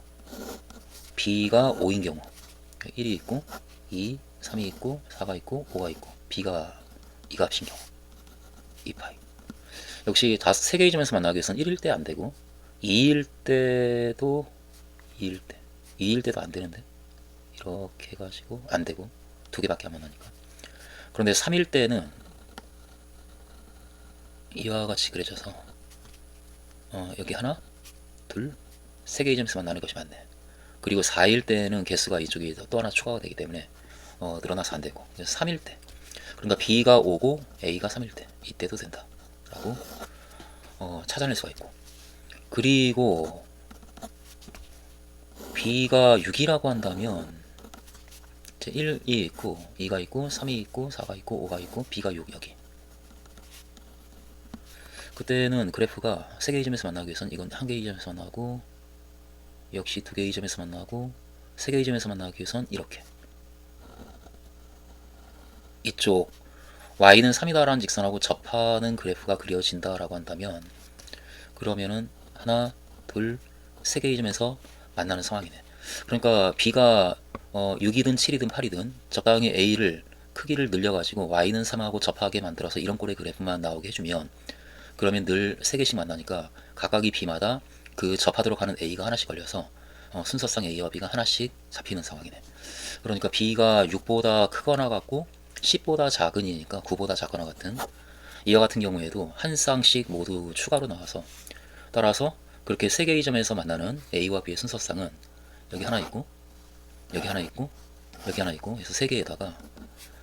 b가 5인 경우, 1이 있고 2, 3이 있고 4가 있고 5가 있고, b가 이 값인 경우 2파이, 역시 세 개의 점에서 만나기 위해서는 1일 때 안 되고, 2일 때도 2일 때도 안 되는데, 이렇게 해가지고 안 되고 두 개밖에 안 만나니까. 그런데 3일 때는 이와 같이 그려져서 여기 하나, 둘, 세 개의 점에서 만나는 것이 맞네. 그리고 4일 때는 개수가 이쪽에 또 하나 추가가 되기 때문에 늘어나서 안 되고, 3일 때, 그러니까 b가 5고 a가 3일 때, 이때도 된다 라고 찾아낼 수가 있고, 그리고 b가 6이라고 한다면 1이 있고 2가 있고 3이 있고 4가 있고 5가 있고 b가 6 여기, 그때는 그래프가 세 개의 점에서 만나기 위해서는 이건 한 개의 점에서 만나고, 역시 두 개의 점에서 만나고, 세 개의 점에서 만나기 위해서는 이렇게, 이쪽 y는 3이다라는 직선하고 접하는 그래프가 그려진다라고 한다면, 그러면은 하나, 둘, 세 개의 점에서 만나는 상황이네. 그러니까 b가 6이든 7이든 8이든 적당히 a를 크기를 늘려가지고 y는 3하고 접하게 만들어서 이런 꼴의 그래프만 나오게 해주면, 그러면 늘 세 개씩 만나니까 각각이 b마다 그 접하도록 하는 a가 하나씩 걸려서 순서상 a와 b가 하나씩 잡히는 상황이네. 그러니까 b가 6보다 크거나 같고 10보다 작으니까 9보다 작거나 같은, 이와 같은 경우에도 한 쌍씩 모두 추가로 나와서, 따라서 그렇게 세 개의 점에서 만나는 a와 b의 순서상은 여기 하나 있고 여기 하나 있고 여기 하나 있고 해서 세 개에다가,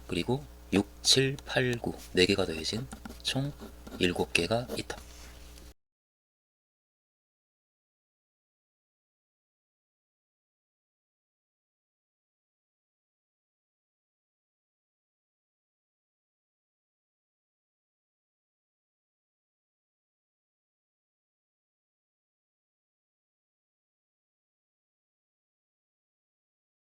그리고 6, 7, 8, 9 4개가 더해진 총 7개가 있다.